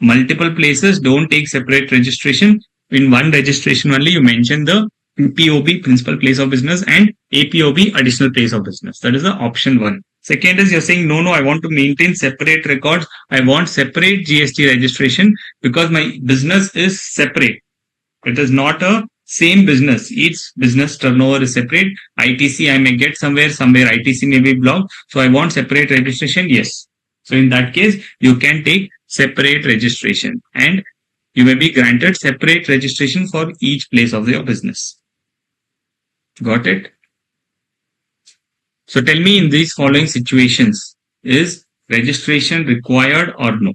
multiple places, don't take separate registration. In one registration only, you mention the POB, principal place of business, and APOB, additional place of business. That is the option one. Second is you're saying, no, I want to maintain separate records. I want separate GST registration because my business is separate. It is not a same business. Each business turnover is separate. ITC I may get somewhere ITC may be blocked. So I want separate registration. Yes. So in that case, you can take separate registration and you may be granted separate registration for each place of your business. Got it? So tell me, in these following situations, is registration required or no?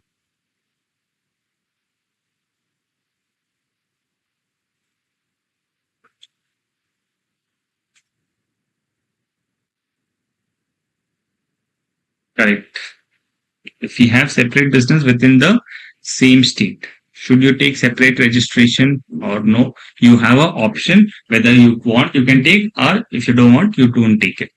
Correct. If you have separate business within the same state, should you take separate registration or no? You have an option. Whether you want, you can take, or if you don't want, you don't take it.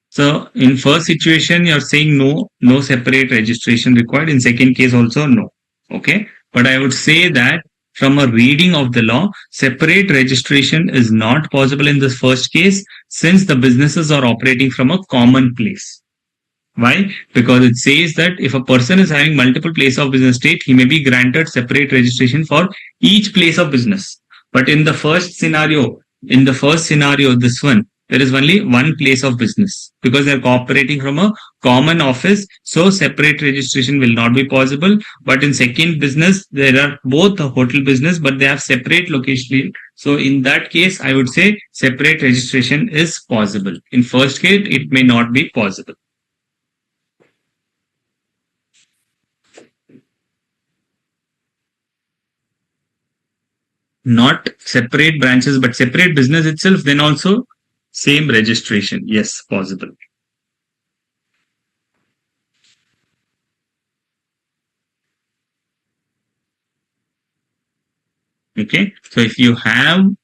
So in first situation, you're saying no separate registration required. In second case also no. Okay. But I would say that from a reading of the law, separate registration is not possible in the first case since the businesses are operating from a common place. Why? Because it says that if a person is having multiple place of business state, he may be granted separate registration for each place of business. But in the first scenario, this one, there is only one place of business because they are cooperating from a common office. So separate registration will not be possible. But in second business, there are both a hotel business, but they have separate location. So in that case, I would say separate registration is possible. In first case, it may not be possible. Not separate branches, but separate business itself, then also same registration. Yes, possible. Okay. So if you have,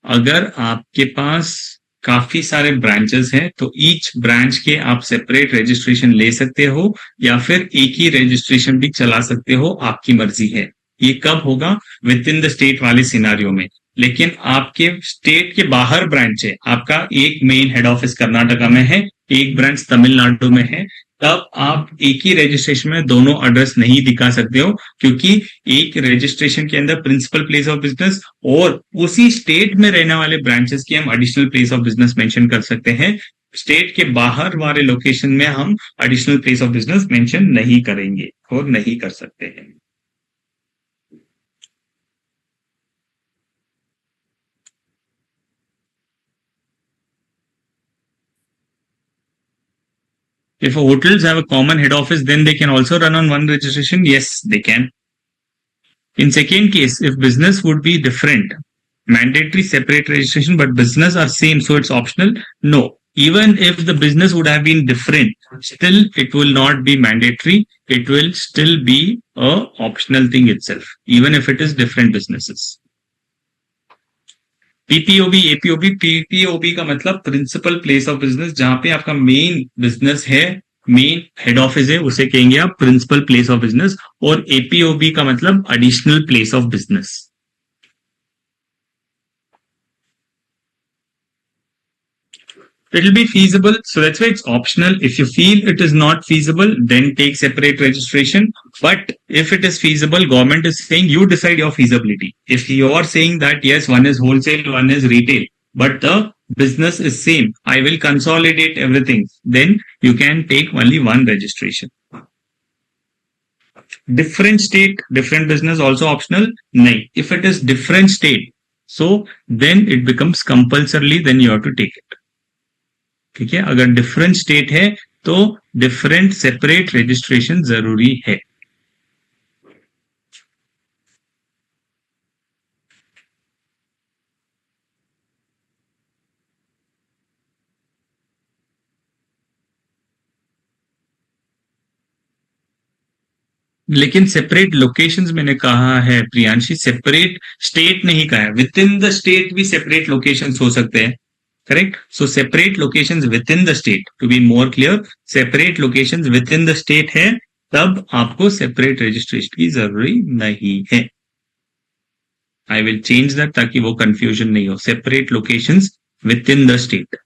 अगर आपके पास काफी सारे branches हैं तो each branch के आप separate registration ले सकते हो या फिर एक ही रजिस्ट्रेशन भी चला सकते हो, आपकी मर्जी है. ये कब होगा? विद इन द स्टेट वाले सिनारियो में. लेकिन आपके स्टेट के बाहर ब्रांच है, आपका एक मेन हेड ऑफिस कर्नाटका में है, एक ब्रांच तमिलनाडु में है, तब आप एक ही रजिस्ट्रेशन में दोनों एड्रेस नहीं दिखा सकते हो क्योंकि एक रजिस्ट्रेशन के अंदर प्रिंसिपल प्लेस ऑफ बिजनेस और उसी स्टेट में रहने वाले ब्रांचेस की हम additional place of business mention कर सकते हैं. स्टेट के बाहर वाले लोकेशन में हम additional place of business mention नहीं करेंगे और नहीं कर सकते हैं. If hotels have a common head office, then they can also run on one registration. Yes, they can. In second case, if business would be different, mandatory separate registration, but business are same, so it's optional. No, even if the business would have been different, still it will not be mandatory. It will still be a optional thing itself, even if it is different businesses. पीपीओबी एपीओबी. पीपीओबी का मतलब principal place of business, जहां पे आपका main business है, main head office है, उसे कहेंगे आप प्रिंसिपल प्लेस ऑफ बिजनेस. और एपीओबी का मतलब additional place of business. It will be feasible, so that's why it's optional. If you feel it is not feasible, then take separate registration. But if it is feasible, government is saying you decide your feasibility. If you are saying that yes, one is wholesale, one is retail, but the business is same, I will consolidate everything, then you can take only one registration. Different state, different business also optional? No. If it is different state, so then it becomes compulsorily, then you have to take it. ठीक है. अगर different state है तो different separate registration जरूरी है. लेकिन separate locations मैंने कहा है प्रियांशी, सेपरेट स्टेट नहीं कहा है। विद इन द स्टेट भी सेपरेट लोकेशंस हो सकते हैं, correct. So separate locations within the state, to be more clear, separate locations within the state है, तब आपको सेपरेट रजिस्ट्रेशन की जरूरी नहीं है। आई विल चेंज दैट ताकि वो कंफ्यूजन नहीं हो। Separate locations within the state.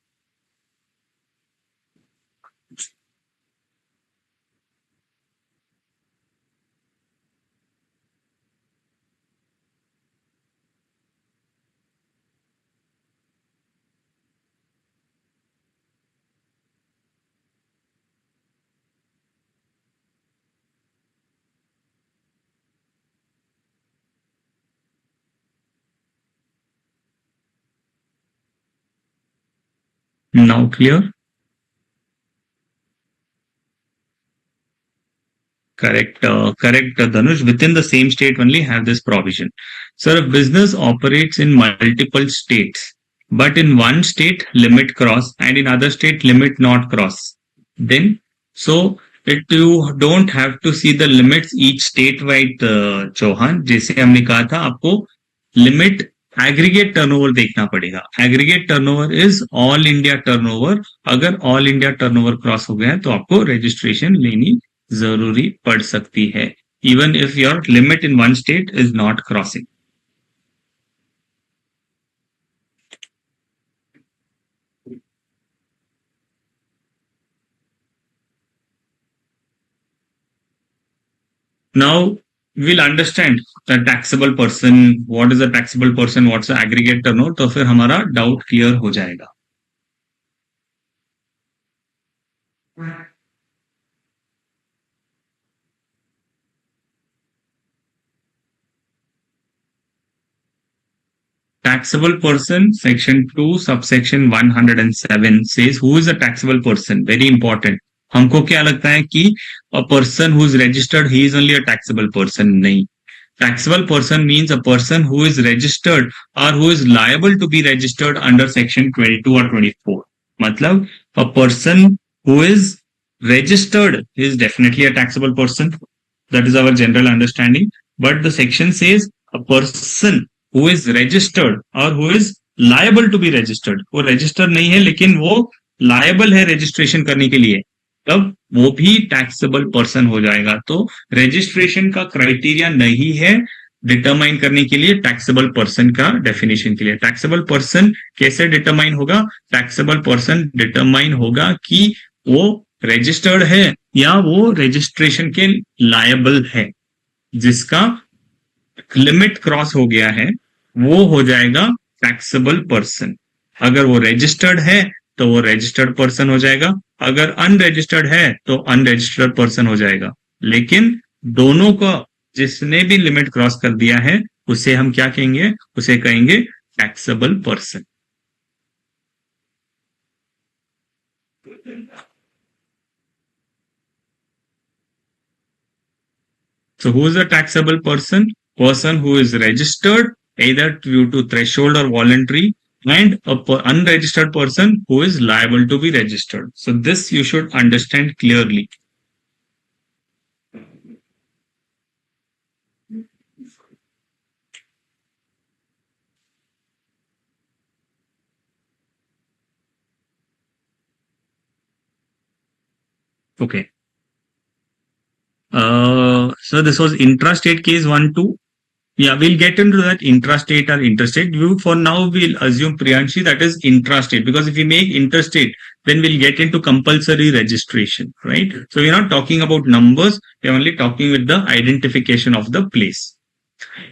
Now clear? Correct, correct, Dhanush. Within the same state only have this provision. So, a business operates in multiple states, but in one state limit cross and in other state limit not cross. Then, so it you don't have to see the limits each state wide, Chauhan जैसे हमने कहा था आपको limit aggregate turnover देखना पड़ेगा। Aggregate turnover is all India turnover. अगर all India turnover cross हो गया है तो आपको रजिस्ट्रेशन लेनी जरूरी पड़ सकती है, even if your limit in one state is not crossing. Now we'll understand the taxable person, what is a taxable person, what's the aggregate turnover, तो फिर हमारा डाउट क्लियर हो जाएगा। Taxable person, section 2, subsection 107 says who is a taxable person. Very important. हमको क्या लगता है कि a person who is registered, he is only a taxable person. नहीं. Taxable person means a person who is registered or who is liable to be registered under section 22 or 24. मतलब a person who is registered is definitely a taxable person. That is our general understanding. But the section says a person who is registered or who is liable to be registered. वो register नहीं है लेकिन वो liable है registration करने के लिए, तब वो भी taxable person हो जाएगा। तो registration का criteria नहीं है डिटरमाइन करने के लिए टैक्सेबल पर्सन का डेफिनेशन के लिए। टैक्सेबल पर्सन कैसे डिटरमाइन होगा? टैक्सेबल पर्सन डिटरमाइन होगा कि वो रजिस्टर्ड है या वो रजिस्ट्रेशन के लायबल है। जिसका लिमिट क्रॉस हो गया है वो हो जाएगा टैक्सेबल पर्सन। अगर वो रजिस्टर्ड है तो वो रजिस्टर्ड पर्सन हो जाएगा, अगर अनरजिस्टर्ड है तो अनरजिस्टर्ड पर्सन हो जाएगा। लेकिन दोनों को जिसने भी लिमिट क्रॉस कर दिया है उसे हम क्या कहेंगे? उसे कहेंगे taxable person. So who is a taxable person? Person who is registered either due to threshold or voluntary, and a unregistered person who is liable to be registered. So this you should understand clearly. Okay. So this was intrastate case 1, 2. Yeah, we'll get into that intrastate or interstate. For now, we'll assume Priyanshi that is intrastate, because if we make interstate, then we'll get into compulsory registration, right? So we're not talking about numbers, we're only talking with the identification of the place.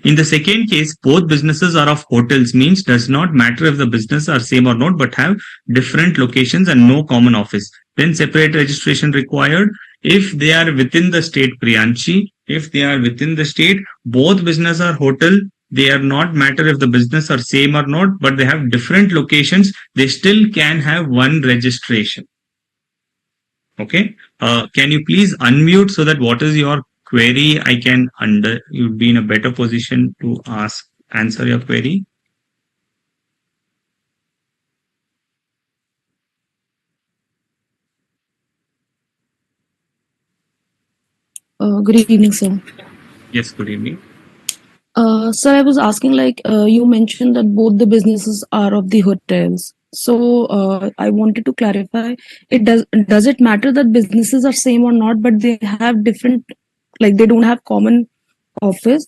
In the second case, both businesses are of hotels, means does not matter if the business are same or not, but have different locations and no common office. Then separate registration required. If they are within the state, Priyanshi, if they are within the state, both business are hotel, they are not matter if the business are same or not, but they have different locations, they still can have one registration. Okay. Can you please unmute so that what is your query? I can you'd be in a better position to answer your query. Good evening, sir. Yes, good evening. Sir, I was asking, you mentioned that both the businesses are of the hotels. So I wanted to clarify. Does it matter that businesses are same or not, but they have different, like they don't have common office.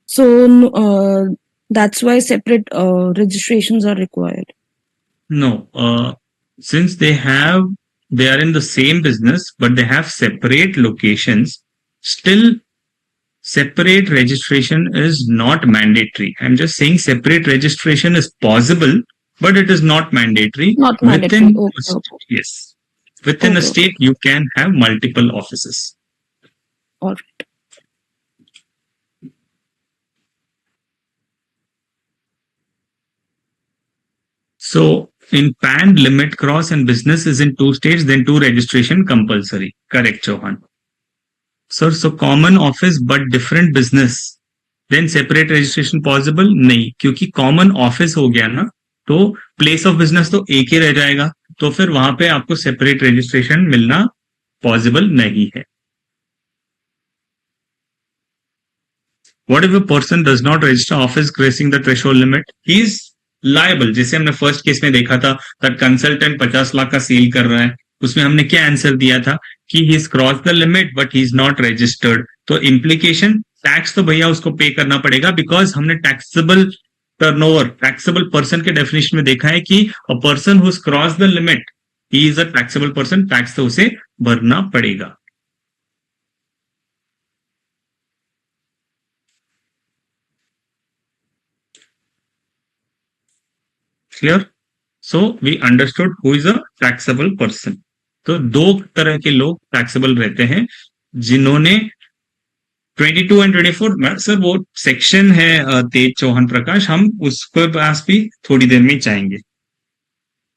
So that's why separate registrations are required. No, since they are in the same business, but they have separate locations, still separate registration is not mandatory. I'm just saying separate registration is possible, but it is not mandatory. Not mandatory. Within, Okay. yes, within a Okay. state, you can have multiple offices. All right. So in PAN, limit cross and business is in 2 states, then 2 registration compulsory. Correct, Chauhan. Sir, so common office but different business, then separate registration possible? नहीं, क्योंकि common office हो गया ना, तो place of business तो एक ही रह जाएगा, तो फिर वहां पे आपको separate registration मिलना possible नहीं है. What if a person does not register office crossing the threshold limit? He is liable. जैसे हमने फर्स्ट केस में देखा था, that consultant 50 लाख का सेल कर रहा है, उसमें हमने क्या आंसर दिया था कि he has crossed the limit but he is not registered. तो implication टैक्स तो भैया उसको पे करना पड़ेगा, बिकॉज हमने टैक्सेबल टर्नओवर, टैक्सेबल पर्सन के डेफिनेशन में देखा है कि a person who cross the limit he is a taxable person, tax तो उसे भरना पड़ेगा. Clear? So we understood who is a taxable person. तो दो तरह के लोग टैक्सेबल रहते हैं, जिन्होंने 22 एंड 24, सर वो सेक्शन है तेज चौहान प्रकाश, हम उसके पास भी थोड़ी देर में जाएंगे.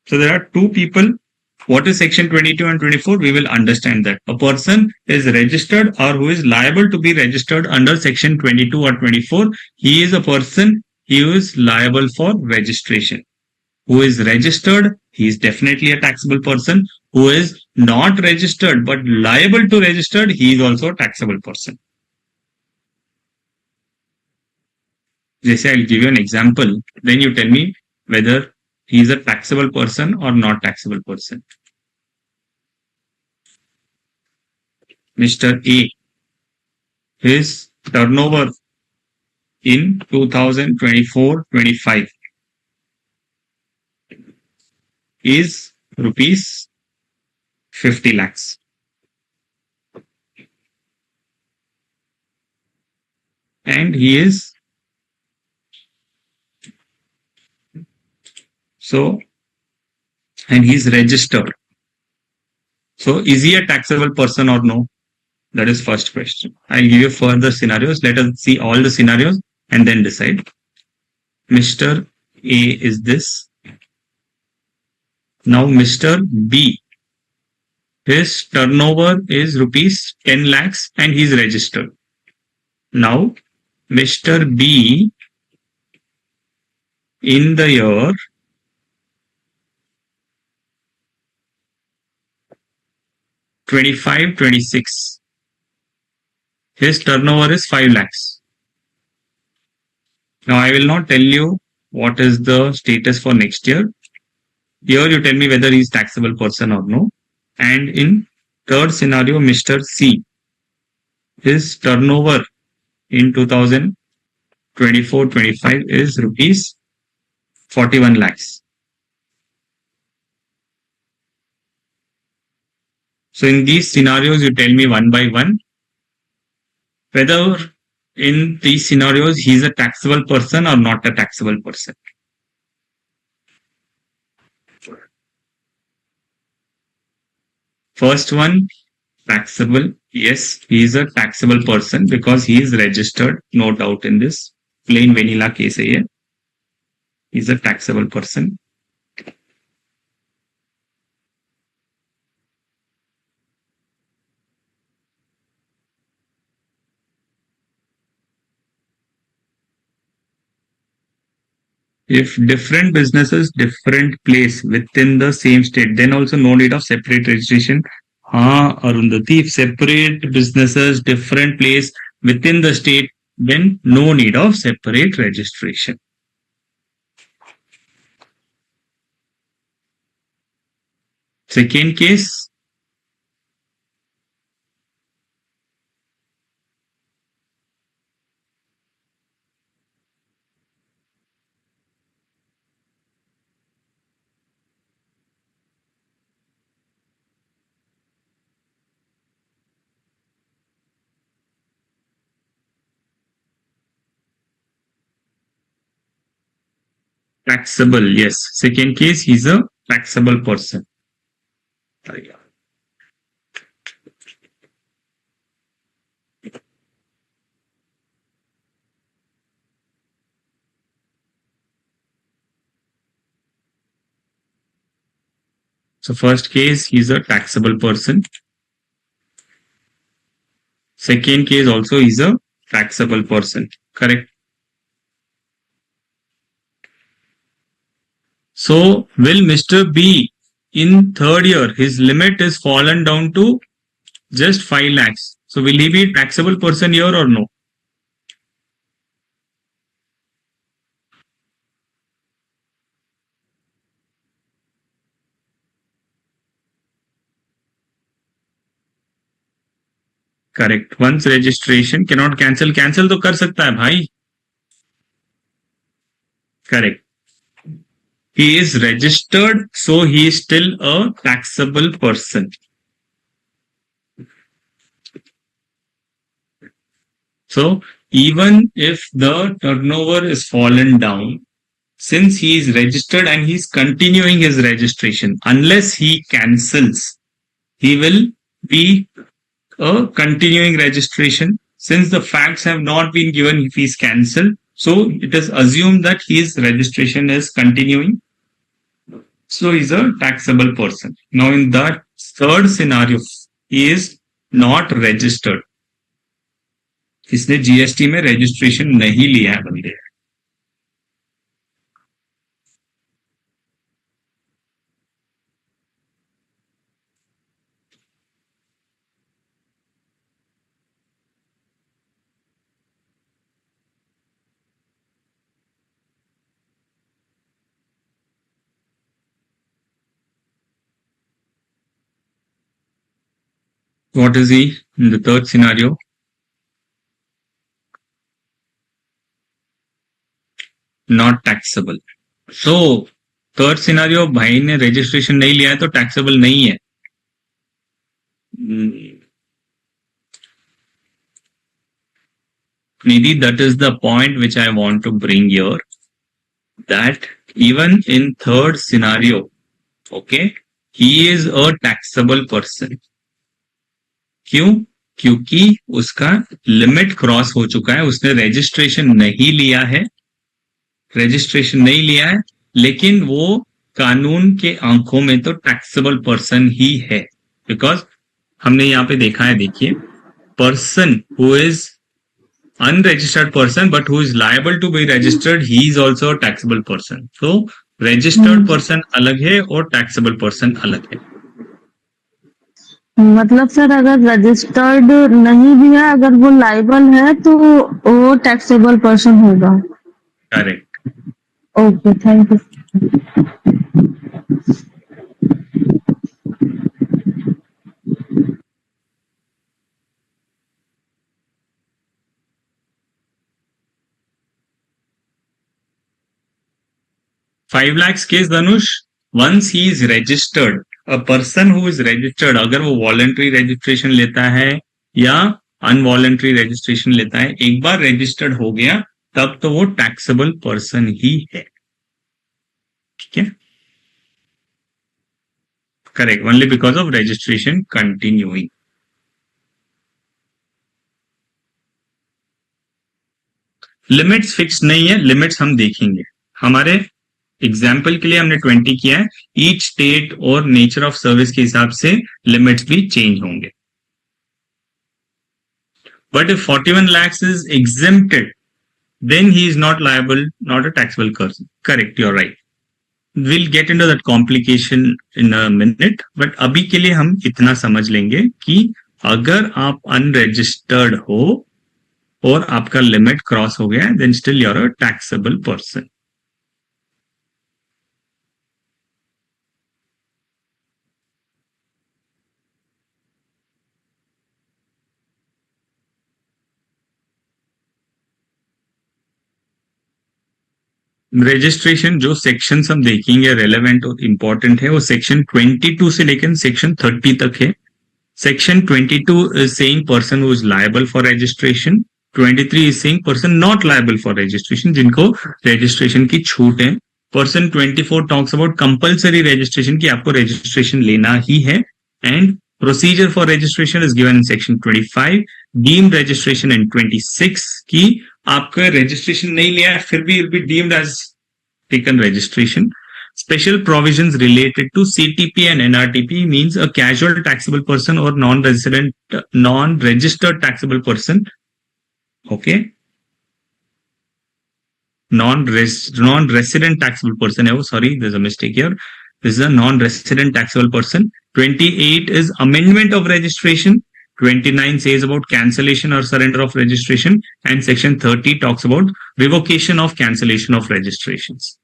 So there are two people. What is section 22 and 24? We will understand that. A person is registered or who is liable to be registered under section 22 or 24. He is a person who is liable for registration. Who is registered, he is definitely a taxable person. Who is not registered but liable to registered, he is also a taxable person. Jesse, I'll give you an example. Then you tell me whether he is a taxable person or not taxable person. Mr. A, his turnover in 2024-25 is rupees 50 lakhs. And he is and he's registered. So is he a taxable person or no? That is first question. I'll give you further scenarios. Let us see all the scenarios and then decide. Mr. A is this. Now Mr. B, his turnover is rupees 10 lakhs and he's registered. Now Mr. B in the year 25-26, his turnover is 5 lakhs. Now I will not tell you what is the status for next year. Here you tell me whether he is taxable person or no. And in third scenario, Mr. C, his turnover in 2024-25 is rupees 41 lakhs. So in these scenarios, you tell me one by one whether in these scenarios he is a taxable person or not a taxable person. First one, taxable. Yes, he is a taxable person because he is registered. No doubt in this. Plain vanilla case hai ye. He is a taxable person. If different businesses, different place within the same state, then also no need of separate registration. Arundhati, if separate businesses, different place within the state, then no need of separate registration. Second case, taxable. Yes. Second case, he's a taxable person. So first case, he's a taxable person. Second case also is a taxable person. Correct. So will Mr. B in third year, his limit is fallen down to just 5 lakhs. So will he be taxable person here or no? Correct. Once registration cannot cancel. Cancel तो कर सकता है भाई. Correct. He is registered, so he is still a taxable person. So even if the turnover is fallen down, since he is registered and he is continuing his registration, unless he cancels, he will be a continuing registration. Since the facts have not been given if he is cancelled, so it is assumed that his registration is continuing. So he is a taxable person. Now in that third scenario, he is not registered. इसने GST में registration नहीं लिया है बंदे. What is he in the third scenario? Not taxable. So third scenario, भाई ने registration नहीं लिया है तो taxable नहीं है. Nidhi, that is the point which I want to bring here. That even in third scenario, okay, he is a taxable person. क्यों? क्योंकि उसका लिमिट क्रॉस हो चुका है, उसने रजिस्ट्रेशन नहीं लिया है, लेकिन वो कानून के आंखों में तो टैक्सेबल पर्सन ही है. बिकॉज हमने यहाँ पे देखा है, देखिए, person who is unregistered person but who is liable to be registered, he is also a taxable person. So registered person अलग है और taxable person अलग है. मतलब सर अगर रजिस्टर्ड नहीं भी है, अगर वो लाइबल है तो वो टैक्सेबल पर्सन होगा. Correct. Okay, thank you. 5 lakhs case, Dhanush, once he is registered, a person who is registered, अगर वो voluntary registration लेता है या अनवॉलंटरी रजिस्ट्रेशन लेता है, एक बार रजिस्टर्ड हो गया तब तो वो टैक्सेबल पर्सन ही है. ठीक है. Correct. Only because of registration continuing. Limits fix नहीं है, लिमिट्स हम देखेंगे. हमारे एग्जाम्पल के लिए हमने 20 किया है. ईच स्टेट और नेचर ऑफ सर्विस के हिसाब से लिमिट्स भी चेंज होंगे. But if 41 lakhs is exempted, then he is not liable, not a taxable person. Correct, you're right. Will get into that complication in a minute, but अभी के लिए हम इतना समझ लेंगे कि अगर आप अनरजिस्टर्ड हो और आपका लिमिट क्रॉस हो गया, then still you are a taxable person. Registration जो सेक्शन हम देखेंगे रेलेवेंट और इंपॉर्टेंट है, वो सेक्शन 22 से लेकर सेक्शन 30 तक है. Section 22 is saying person who is liable for registration. 23 is saying person not liable for registration, जिनको registration की छूट है. Person 24 talks about compulsory registration, कि आपको registration लेना ही है. And procedure for registration is given in section 25. Deemed registration in 26, कि आपका registration नहीं लिया है फिर भी will be deemed as taken registration. Special provisions related to CTP and NRTP means a casual taxable person or non-registered taxable person. Okay. Non-resident taxable person. Oh, sorry, there's a mistake here. This is a non-resident taxable person. 28 is amendment of registration. 29 says about cancellation or surrender of registration. And section 30 talks about revocation of cancellation of registrations.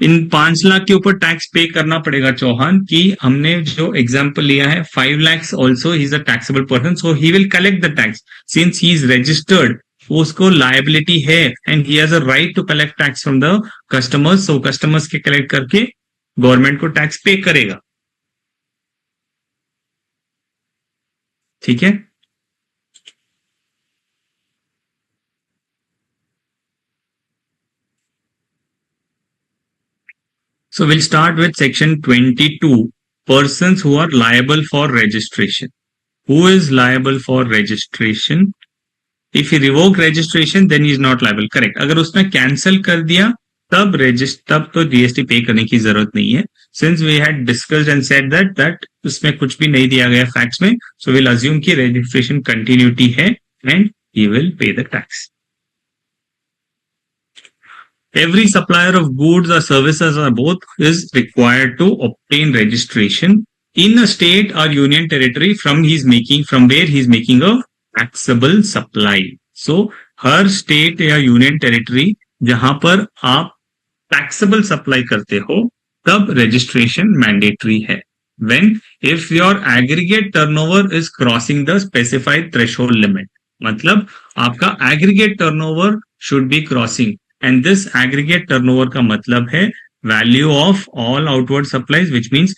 इन 5 लाख के ऊपर tax पे करना पड़ेगा चौहान, कि हमने जो example लिया है 5 lakhs also he is a taxable person, so he will collect the tax since he is registered. उसको लायबिलिटी है and he has a right to collect tax from the customers, so customers के collect करके government को tax pay करेगा. ठीक है. So we'll start with section 22, persons who are liable for registration. Who is liable for registration? If he revoke registration, then he is not liable. Correct. अगर उसने cancel कर दिया तब तो GST पे करने की जरूरत नहीं है. Since we had discussed and said that उसमें कुछ भी नहीं दिया गया facts में, so we'll assume कि registration continuity है and he will pay the tax. Every supplier of goods or services or both is required to obtain registration in a state or union territory from where he is making a taxable supply. So her state या union territory जहां पर आप taxable supply करते हो तब registration mandatory है. When if your aggregate turnover is crossing the specified threshold limit, मतलब आपका aggregate turnover should be crossing. And this aggregate turnover का मतलब है value of all outward supplies, which means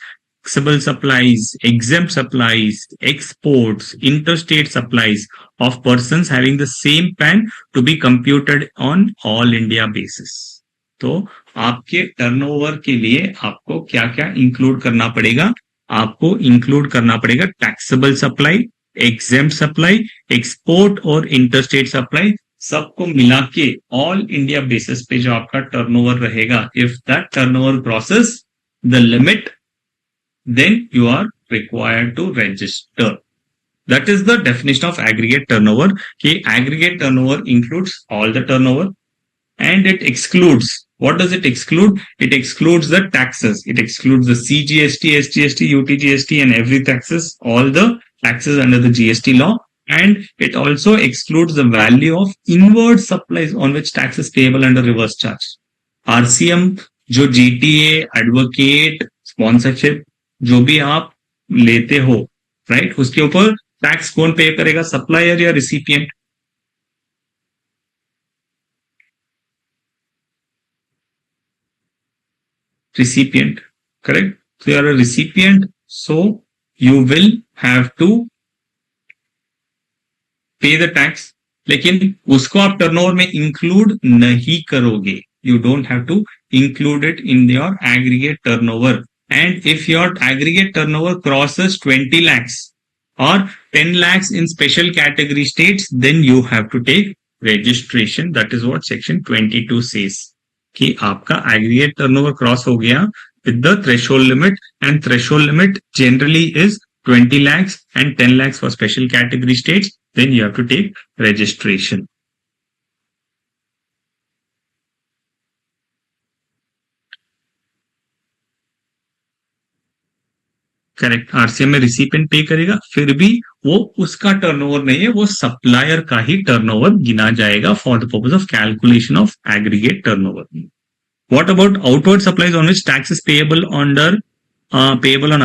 taxable supplies, exempt supplies, exports, interstate supplies of persons having the same PAN to be computed on all India basis. तो आपके turnover के लिए आपको क्या क्या इंक्लूड करना पड़ेगा? आपको इंक्लूड करना पड़ेगा taxable supply, exempt supply, export और इंटरस्टेट सप्लाई, सबको मिला के ऑल इंडिया बेसिस पे जो आपका टर्नओवर रहेगा, if that turnover crosses the limit, then you are required to register. That is the definition of aggregate turnover. कि aggregate turnover includes all the turnover and it excludes. What does it exclude? It excludes the taxes. It excludes the CGST, SGST, UTGST and every taxes, all the taxes under the GST law. And it also excludes the value of inward supplies on which tax is payable under reverse charge. RCM, जो GTA, advocate, sponsorship, जो भी आप लेते हो, right, उसके ऊपर tax कौन पे करेगा? सप्लायर या recipient? Recipient, correct? So you are a recipient, so you will have to pay the tax. लेकिन उसको आप टर्नओवर में इंक्लूड नहीं करोगे. You don't have to include it in your aggregate turnover. And if your aggregate turnover crosses 20 lakhs or 10 lakhs in special category states, then you have to take registration. That is what section 22 says. कि आपका aggregate turnover cross हो गया with the threshold limit, and threshold limit generally is 20 lakhs and 10 lakhs for special category states, then you have to take registration. Correct, RCM में recipient पे करेगा, फिर भी वो उसका टर्नओवर नहीं है, वो सप्लायर का ही टर्नओवर गिना जाएगा for the purpose of calculation of aggregate turnover. What about outward supplies on which tax is payable on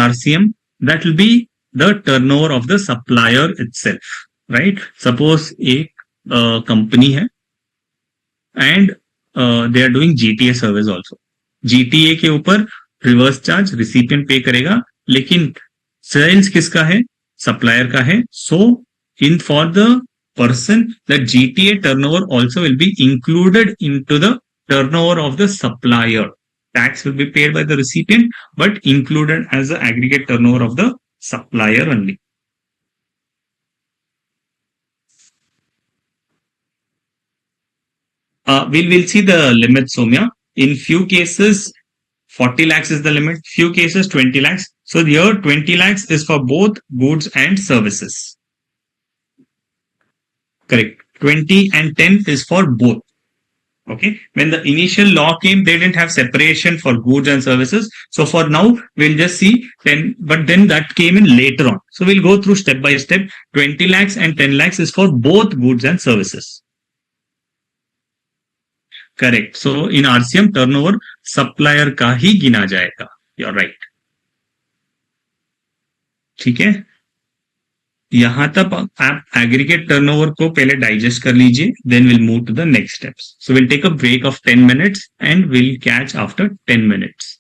RCM? That will be the turnover of the supplier itself, right? Suppose एक company है and they are doing GTA service also. GTA के ऊपर reverse charge recipient पे करेगा, लेकिन sales किसका है? Supplier का है. So in for the person, the GTA turnover also will be included into the turnover of the supplier. Tax will be paid by the recipient, but included as the aggregate turnover of the supplier only. We'll see the limit, Soumya. In few cases, 40 lakhs is the limit, few cases 20 lakhs. So here 20 lakhs is for both goods and services. Correct. 20 and 10 is for both. Okay. When the initial law came, they didn't have separation for goods and services. So for now, we'll just see 10, but then that came in later on. So we'll go through step by step. 20 lakhs and 10 lakhs is for both goods and services. Correct. So in RCM turnover, supplier का ही गिना जाएगा. You're right. ठीक है. यहां तक आप aggregate turnover को पहले डाइजेस्ट कर लीजिए, then will move to the next steps. So will take a break of 10 minutes and will catch after 10 minutes.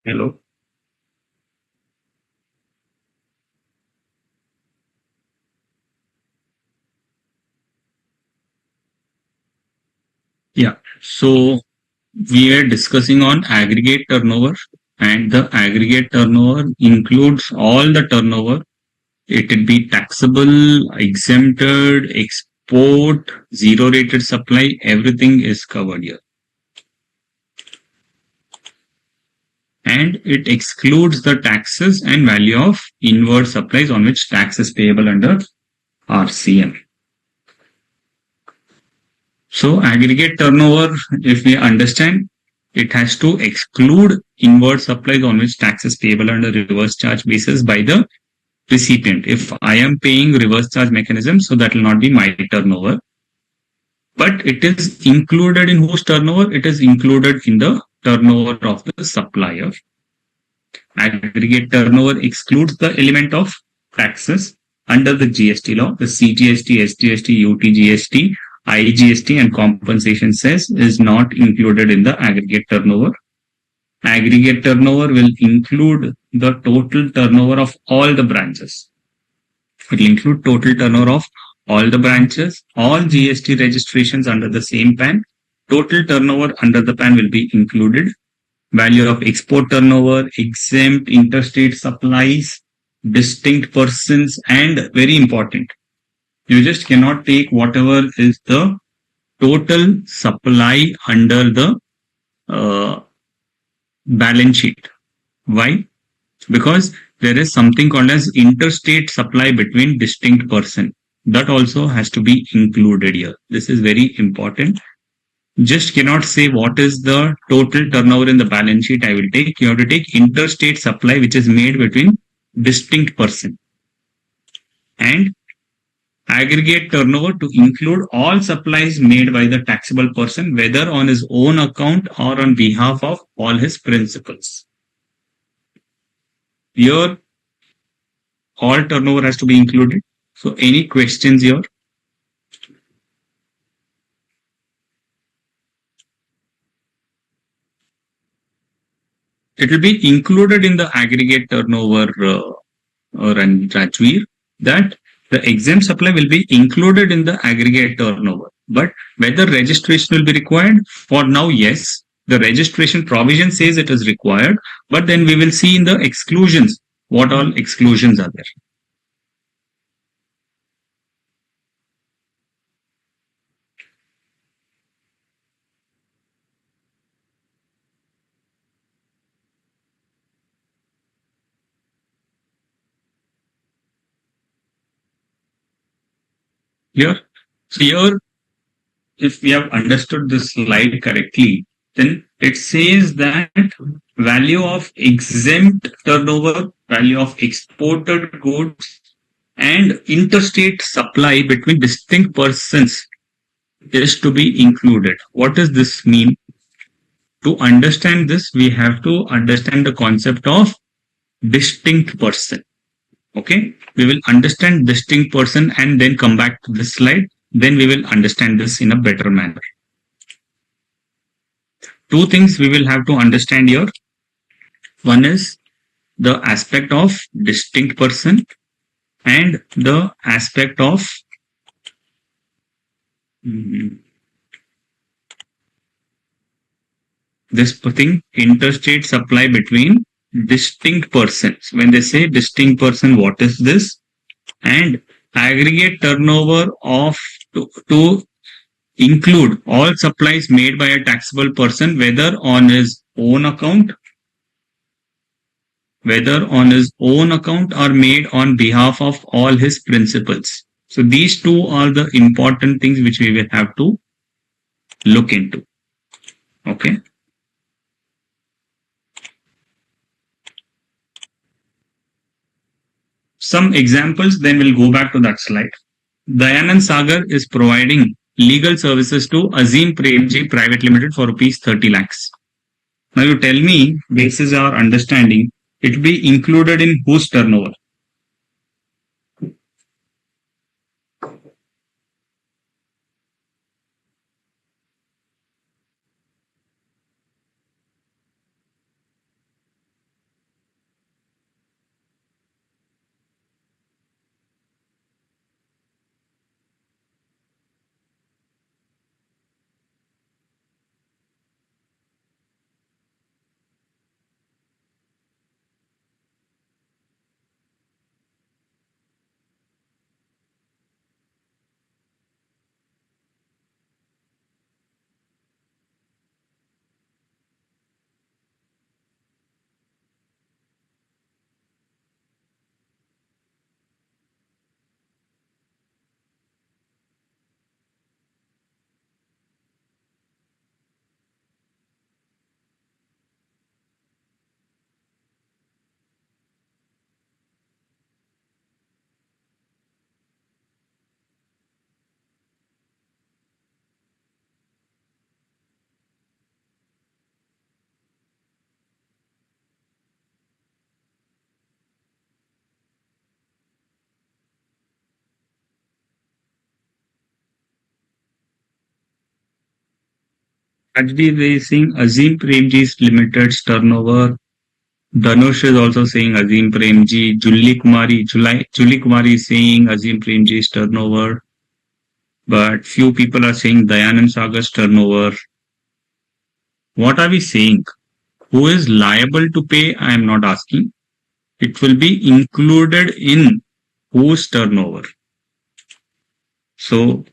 Hello. Yeah. So we are discussing on aggregate turnover, and the aggregate turnover includes all the turnover. It will be taxable, exempted, export, zero rated supply, everything is covered here. And it excludes the taxes and value of inward supplies on which tax is payable under RCM. So aggregate turnover, if we understand, it has to exclude inward supplies on which tax is payable under reverse charge basis by the recipient. If I am paying reverse charge mechanism, so that will not be my turnover. But it is included in whose turnover? It is included in the turnover of the supplier. Aggregate turnover excludes the element of taxes under the GST law. The CGST, SGST, UTGST, IGST and compensation cess is not included in the aggregate turnover. Aggregate turnover will include the total turnover of all the branches. It will include total turnover of all the branches, all GST registrations under the same PAN. Total turnover under the PAN will be included. Value of export turnover, exempt interstate supplies, distinct persons, and very important, you just cannot take whatever is the total supply under the uh, balance sheet. Why? Because there is something called as interstate supply between distinct person. That also has to be included here. This is very important. Just cannot say what is the total turnover in the balance sheet I will take. You have to take interstate supply which is made between distinct person. And aggregate turnover to include all supplies made by the taxable person, whether on his own account or on behalf of all his principals. Here, all turnover has to be included. So, any questions here? It will be included in the aggregate turnover, Rajveer, that the exempt supply will be included in the aggregate turnover. But whether registration will be required, for now, yes. The registration provision says it is required, but then we will see in the exclusions what all exclusions are there. Here, so here, if we have understood this slide correctly, then it says that value of exempt turnover, value of exported goods, and interstate supply between distinct persons is to be included. What does this mean? To understand this, we have to understand the concept of distinct person. Okay, we will understand distinct person and then come back to this slide. Then we will understand this in a better manner. Two things we will have to understand here. One is the aspect of distinct person and the aspect of this thing, interstate supply between distinct persons. When they say distinct person, what is this? And aggregate turnover of to include all supplies made by a taxable person, whether on his own account or made on behalf of all his principals. So these two are the important things which we will have to look into. Okay. Some examples, then we'll go back to that slide. Dayanand Sagar is providing legal services to Azim Premji Private Limited for rupees 30 lakhs. Now you tell me, basis our understanding, it will be included in whose turnover? Ajdi is saying Azim Premji's Limited's turnover. Dhanush is also saying Azim Premji. Julli Kumari is saying Azim Premji's turnover. But few people are saying Dayanand Sagar's turnover. What are we saying? Who is liable to pay? I am not asking. It will be included in whose turnover. So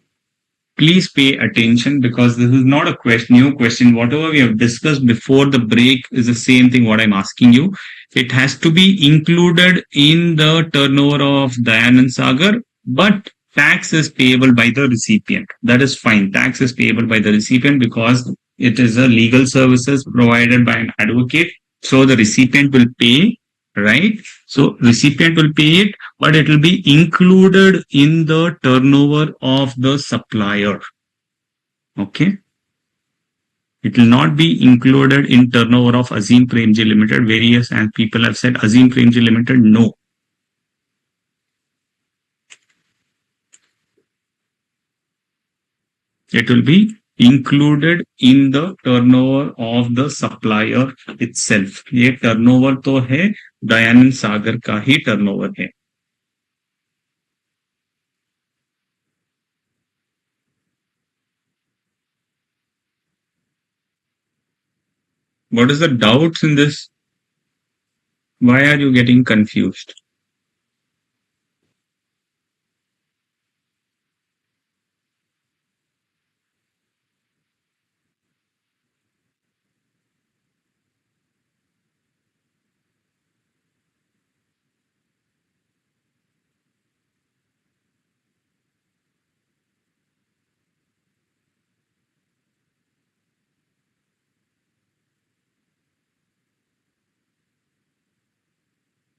please pay attention, because this is not a new question. Whatever we have discussed before the break is the same thing what I'm asking you. It has to be included in the turnover of Dayanand Sagar, but tax is payable by the recipient. That is fine. Tax is payable by the recipient because it is a legal services provided by an advocate. So the recipient will pay, right? So recipient will pay it, but it will be included in the turnover of the supplier. Okay. It will not be included in turnover of Azim Premji Limited. Various and people have said Azim Premji Limited. No. It will be included in the turnover of the supplier itself. ये turnover तो है दयानंद सागर का ही turnover है. What is the doubts in this? Why are you getting confused?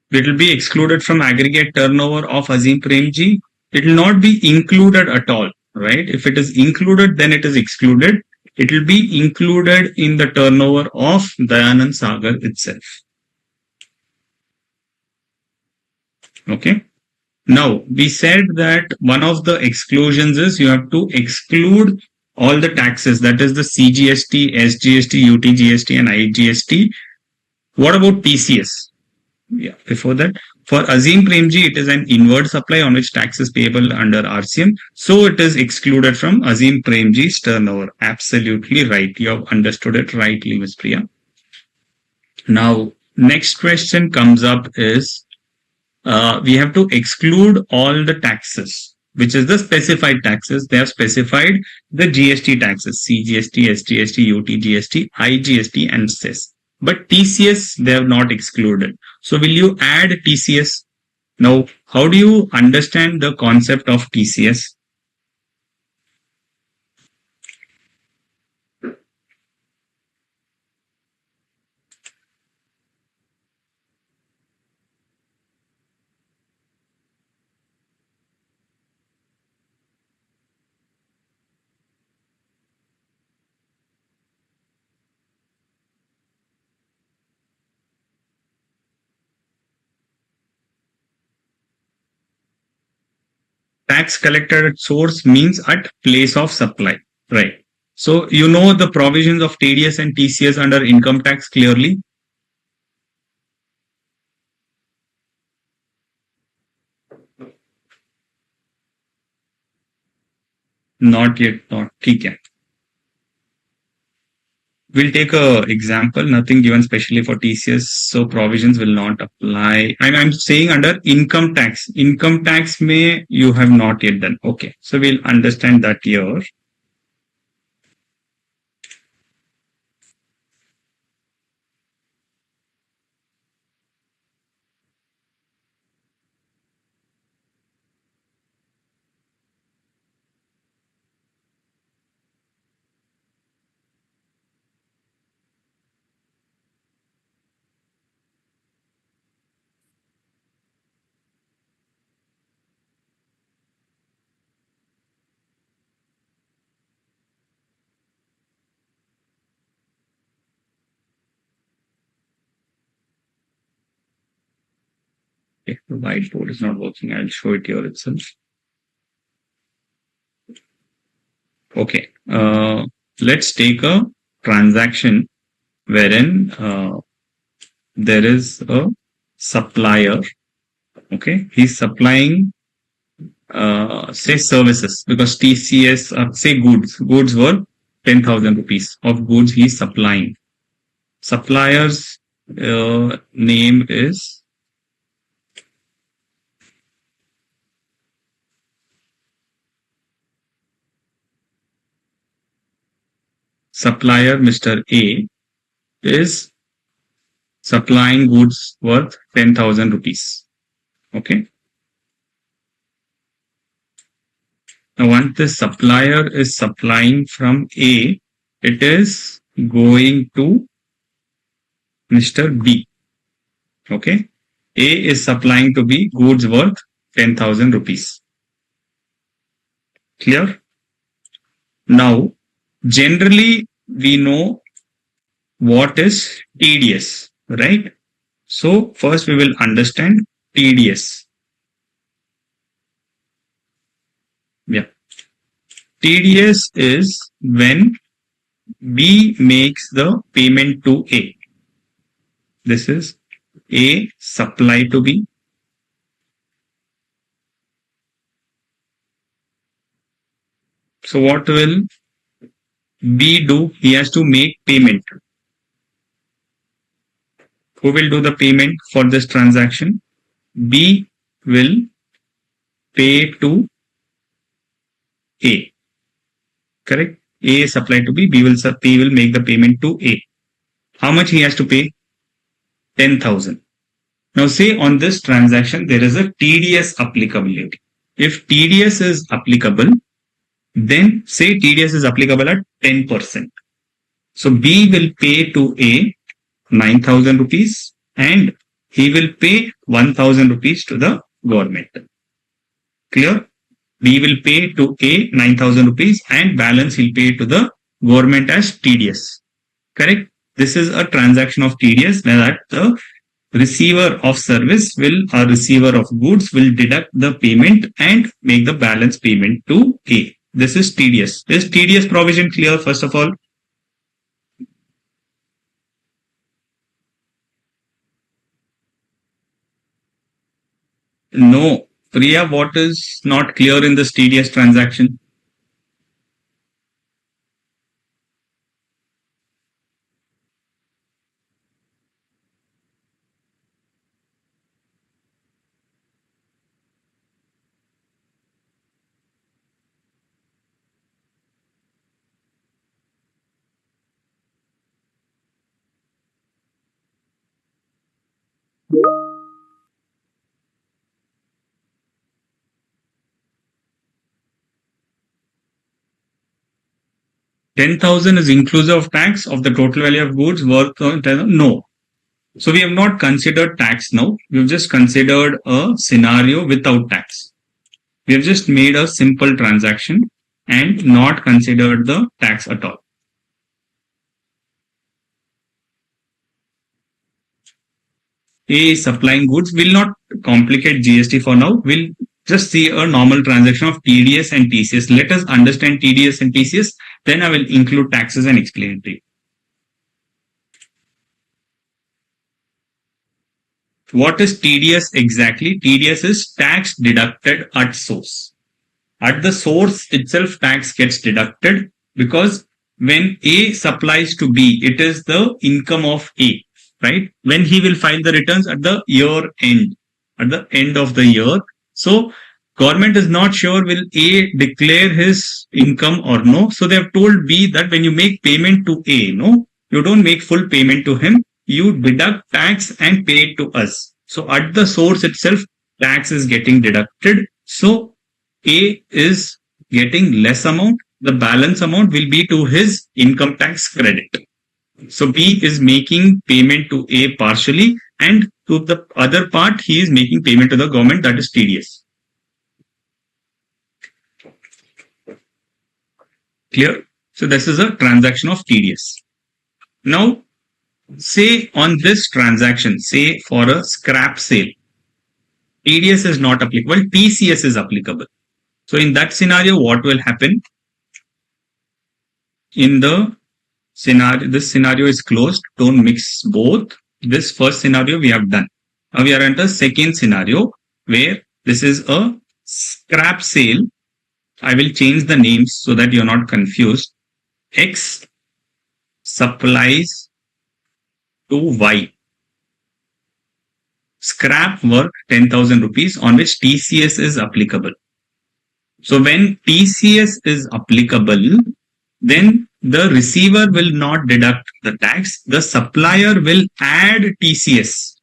It will be excluded from aggregate turnover of Azim Premji. It will not be included at all, right? If it is included, then it is excluded. It will be included in the turnover of Dayanand Sagar itself. Okay. Now, we said that one of the exclusions is you have to exclude all the taxes, that is the CGST, SGST, UTGST, and IGST. What about TCS? Yeah, before that, for Azim Premji, it is an inward supply on which tax is payable under RCM. So it is excluded from Azim Premji's turnover. Absolutely right. You have understood it rightly, Ms. Priya. Now, next question comes up is, we have to exclude all the taxes, which is the specified taxes. They have specified the GST taxes, CGST, SGST, UTGST, IGST, and cess. But TCS, they have not excluded. So will you add TCS? Now, how do you understand the concept of TCS? Tax collected at source means at place of supply, right? So you know the provisions of TDS and TCS under income tax clearly. Not yet, not. Okay. We'll take a example, nothing given specially for TCS, so provisions will not apply. I'm saying under income tax. Income tax may you have not yet done. Okay, so we'll understand that here. Okay, the whiteboard is not working. I'll show it here itself. Okay, let's take a transaction wherein there is a supplier. Okay, he's supplying say services, because TCS say goods were 10,000 rupees of goods he's supplying. Supplier's name is supplier Mr. A is supplying goods worth 10,000 rupees. Okay. Now, once the supplier is supplying from A, it is going to Mr. B. Okay. A is supplying to B goods worth 10,000 rupees. Clear? Now, generally, we know what is TDS, right? So, first we will understand TDS. Yeah. TDS is when B makes the payment to A. This is A supply to B. So what will B do? He has to make payment. Who will do the payment for this transaction? B will pay to A. Correct? A is supplied to B. B will make the payment to A. How much he has to pay? 10,000. Now say on this transaction there is a TDS applicability. If TDS is applicable, then say TDS is applicable at 10%. So B will pay to A 9,000 rupees and he will pay 1,000 rupees to the government. Clear? B will pay to A 9,000 rupees and balance he'll pay to the government as TDS. Correct? This is a transaction of TDS where the receiver of service or receiver of goods will deduct the payment and make the balance payment to A. This is TDS. Is TDS provision clear first of all? No. Priya, what is not clear in this TDS transaction? $10,000 is inclusive of tax of the total value of goods worth no. So we have not considered tax now. We've just considered a scenario without tax. We have just made a simple transaction and not considered the tax at all. A supplying goods will not complicate GST for now. We'll just see a normal transaction of TDS and TCS. Let us understand TDS and TCS. Then I will include taxes and explain it to you. What is TDS exactly? TDS is tax deducted at source. At the source itself, tax gets deducted because when A supplies to B, it is the income of A, right? When he will file the returns at the year end, at the end of the year. So government is not sure will A declare his income or no. So they have told B that when you make payment to A, no, you don't make full payment to him. You deduct tax and pay it to us. So at the source itself, tax is getting deducted. So A is getting less amount. The balance amount will be to his income tax credit. So B is making payment to A partially, and to the other part, he is making payment to the government, that is TDS. Clear? So this is a transaction of TDS. Now, say on this transaction, say for a scrap sale, TDS is not applicable, TCS is applicable. So in that scenario, what will happen? In the this scenario is closed. Don't mix both. This first scenario we have done. Now we are under second scenario where this is a scrap sale. I will change the names so that you're not confused. X supplies to Y. Scrap work 10,000 rupees on which TCS is applicable. So when TCS is applicable, then the receiver will not deduct the tax. The supplier will add TCS.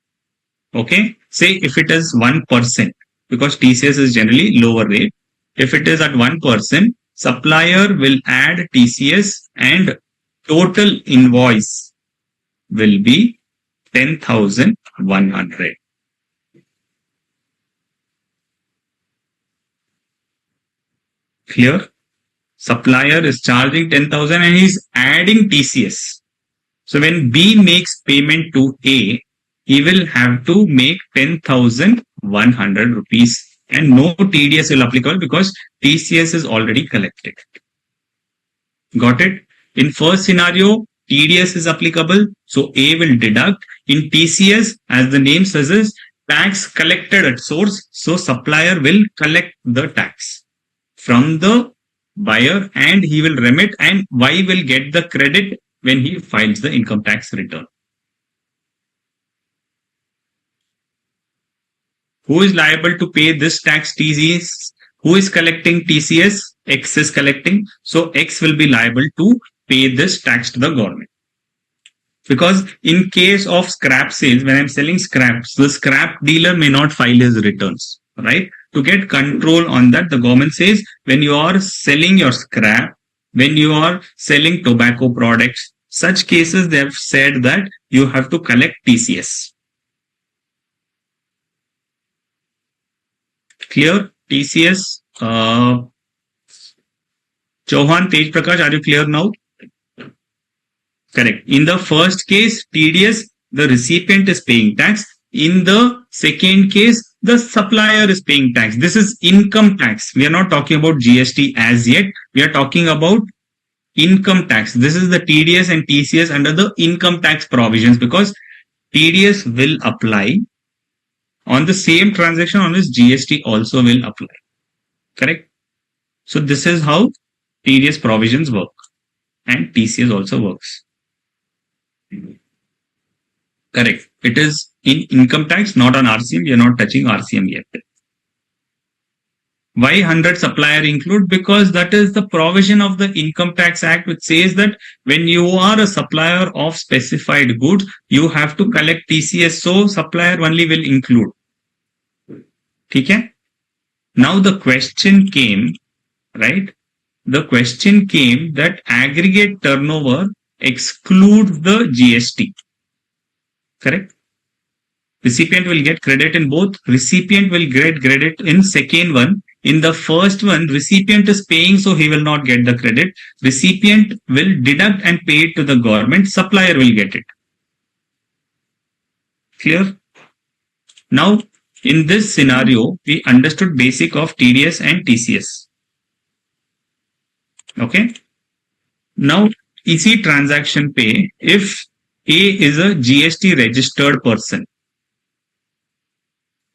Okay. Say if it is 1%, because TCS is generally lower rate. If it is at 1%, supplier will add TCS and total invoice will be 10,100. Clear? Supplier is charging 10,000 and he's adding TCS. So when B makes payment to A, he will have to make 10,100 rupees and no TDS will applicable because TCS is already collected. Got it? In first scenario, TDS is applicable, so A will deduct. In TCS, as the name says, is tax collected at source, so supplier will collect the tax from the buyer and he will remit, and Y will get the credit when he files the income tax return. Who is liable to pay this tax? TCS. Who is collecting TCS? X is collecting. So X will be liable to pay this tax to the government. Because in case of scrap sales, when I'm selling scraps, the scrap dealer may not file his returns, right? To get control on that, the government says when you are selling your scrap, when you are selling tobacco products, such cases they have said that you have to collect TCS. Clear? TCS. Chauhan, Tej Prakash, are you clear now? Correct. In the first case, TDS, the recipient is paying tax. In the second case, the supplier is paying tax. This is income tax. We are not talking about GST as yet. We are talking about income tax. This is the TDS and TCS under the income tax provisions because TDS will apply on the same transaction on which GST also will apply. Correct? So this is how TDS provisions work and TCS also works. Correct. It is in income tax, not on RCM. We are not touching RCM yet. Why 100 supplier include? Because that is the provision of the Income Tax Act which says that when you are a supplier of specified goods, you have to collect TCS. So supplier only will include. Okay? Now the question came, right? The question came that aggregate turnover excludes the GST. Correct? Recipient will get credit in both. Recipient will get credit in second one. In the first one, recipient is paying, so he will not get the credit. Recipient will deduct and pay it to the government. Supplier will get it. Clear? Now, in this scenario, we understood basic of TDS and TCS. Okay? Now, easy transaction pay if A is a GST registered person.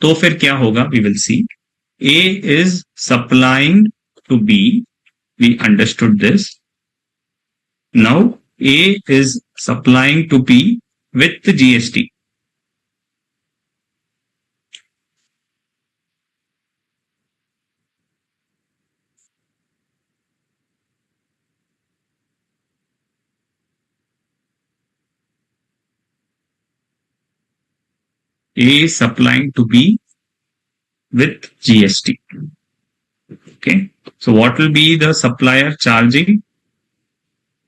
तो फिर क्या होगा? We will see. A is supplying to B. We understood this. Now, A is supplying to B with the GST. A is supplying to B with GST. Okay. So what will be the supplier charging?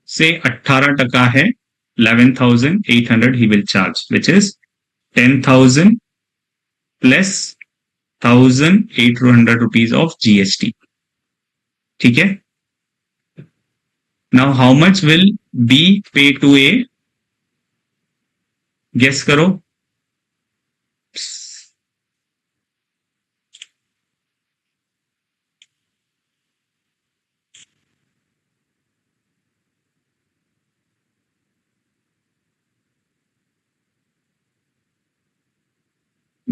Say 18% hai, 11,800 he will charge, which is 10,000 plus 1,800 rupees of GST. Okay. Now how much will B pay to A? Guess karo.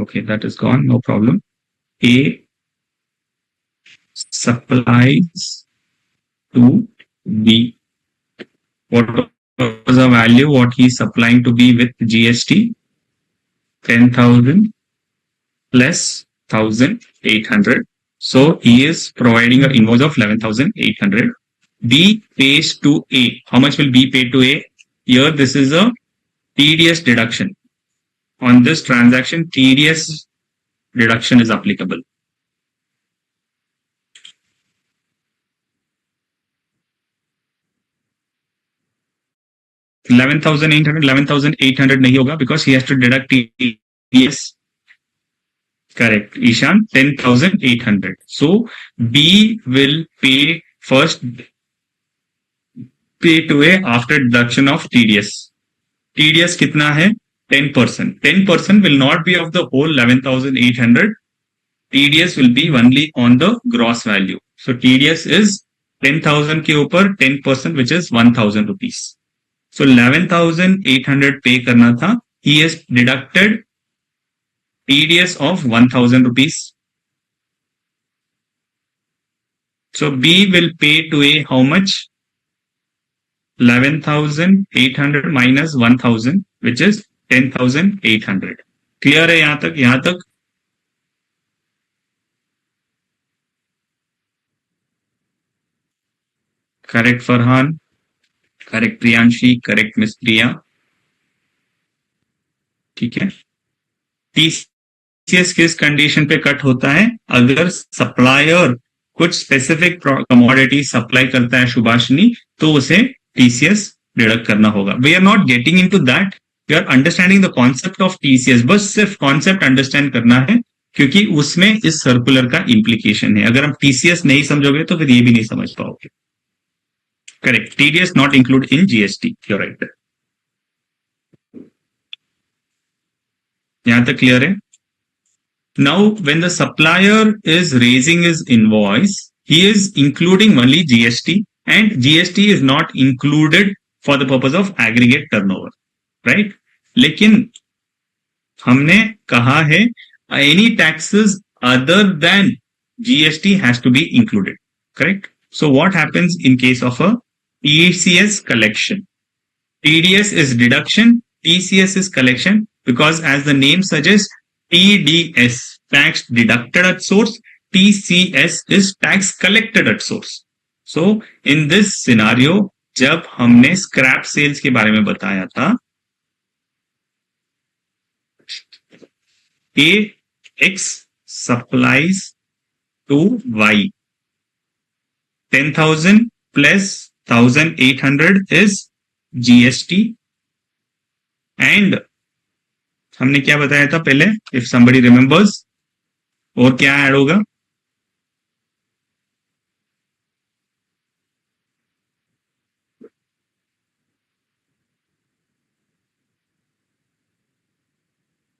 Okay, that is gone, no problem. A supplies to B. What was the value what he is supplying to B with GST? 10,000 plus 1,800. So he is providing an invoice of 11,800. B pays to A. How much will B pay to A? Here this is a TDS deduction. On this transaction, TDS deduction is applicable. 11,800 नहीं होगा because he has to deduct TDS. Correct, Ishan, 10,800. So B will pay first pay to A after deduction of TDS. TDS कितना है? 10%. 10% will not be of the whole 11,800. TDS will be only on the gross value. So TDS is 10,000 के ऊपर 10%, which is 1,000 rupees. So 11,800 pay करना था. He has deducted TDS of 1,000 rupees. So B will pay to A how much? 11,800 minus 1,000, which is 10,800. Clear है यहाँ तक? यहाँ तक? Correct Farhan. Correct Priyanshi. Correct Miss Priya. ठीक है. TCS किस कंडीशन पे कट होता है? अगर सप्लायर कुछ स्पेसिफिक कमोडिटी सप्लाई करता है सुभाषिनी, तो उसे TCS डिडक्ट करना होगा. We are not getting into that. We are understanding the concept of TCS. बस सिर्फ कॉन्सेप्ट अंडरस्टैंड करना है, क्योंकि उसमें इस सर्कुलर का इम्प्लीकेशन है. अगर हम TCS नहीं समझोगे तो फिर ये भी नहीं समझ पाओगे. Correct. TDS not include in GST. You're right. यहां तक क्लियर है? Now, when the supplier is raising his invoice, he is including only GST, and GST is not included for the purpose of aggregate turnover, right? लेकिन हमने कहा है any taxes other than GST has to be included, correct? So what happens in case of a TCS collection? TDS is deduction, TCS is collection, because as the name suggests, TDS, tax deducted at source, TCS is tax collected at source. So in this scenario, जब हमने scrap sales के बारे में बताया था, A X supplies to Y. 10,000 plus 1,800 is GST, and हमने क्या बताया था पहले? इफ somebody remembers, और क्या ऐड होगा?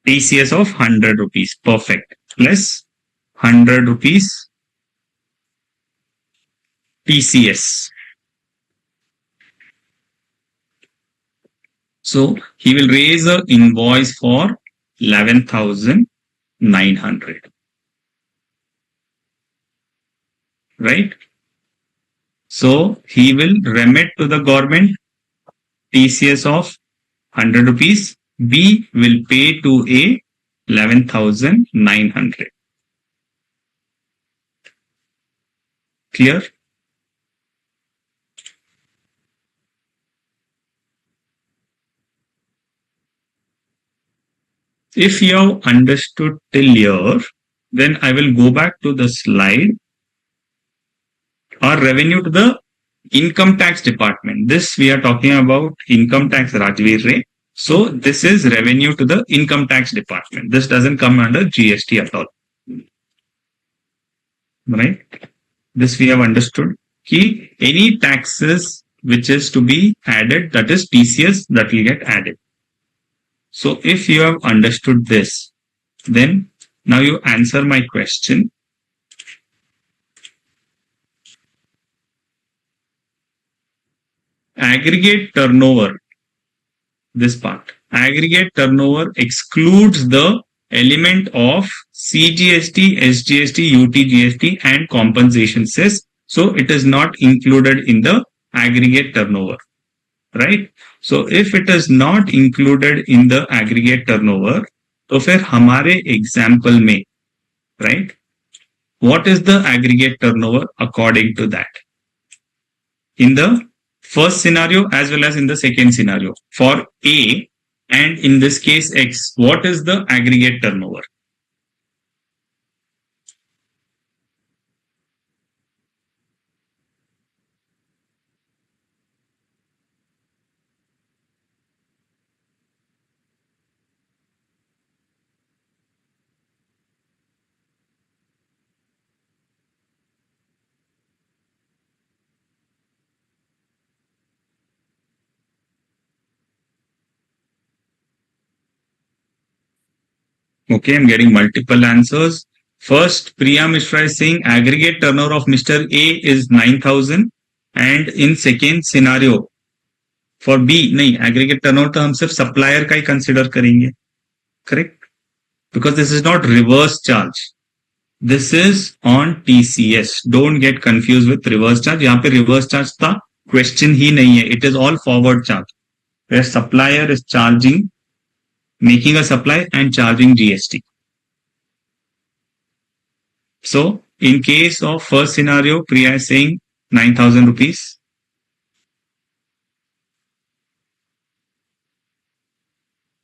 TCS of 100 rupees. Perfect. Plus 100 rupees TCS. So he will raise an invoice for 11,900. Right? So he will remit to the government TCS of 100 rupees. B will pay to A 11,900. Clear? If you have understood till here, then I will go back to the slide. Our revenue to the income tax department. This we are talking about income tax, Rajveer Ray. So this is revenue to the income tax department. This doesn't come under GST at all. Right? This we have understood. Ki any taxes which is to be added, that is TCS, that will get added. So if you have understood this, then now you answer my question. Aggregate turnover, this part, aggregate turnover excludes the element of CGST, SGST, UTGST and compensation cess. So it is not included in the aggregate turnover, right? So if it is not included in the aggregate turnover, तो फिर हमारे example में, right? What is the aggregate turnover according to that? In the first scenario as well as in the second scenario, for A and in this case X, what is the aggregate turnover? Okay, I'm getting multiple answers. First, Priya Mishra is saying aggregate turnover of Mr. A is 9,000 and in second scenario for B, नहीं, aggregate turnover तो हम सिर्फ supplier का ही consider करेंगे, correct? Because this is not reverse charge. This is on TCS. Don't get confused with reverse charge. यहाँ पे reverse charge का question ही नहीं है. It is all forward charge. Where supplier is charging, making a supply and charging GST. So, in case of first scenario, Priya is saying 9,000 rupees.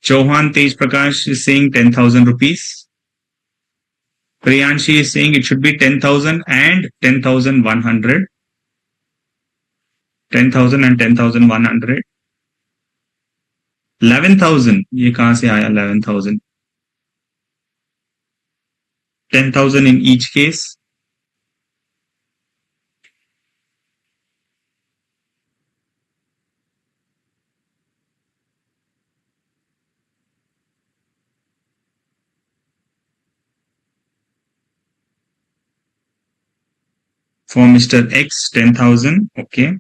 Chauhan Tej Prakash is saying 10,000 rupees. Priyanshi is saying it should be 10,000 and 10,100. 10,000 and 10,100. 11,000. ये कहाँ से आया 11,000? 10,000 in each case. For Mr. X, 10,000. Okay.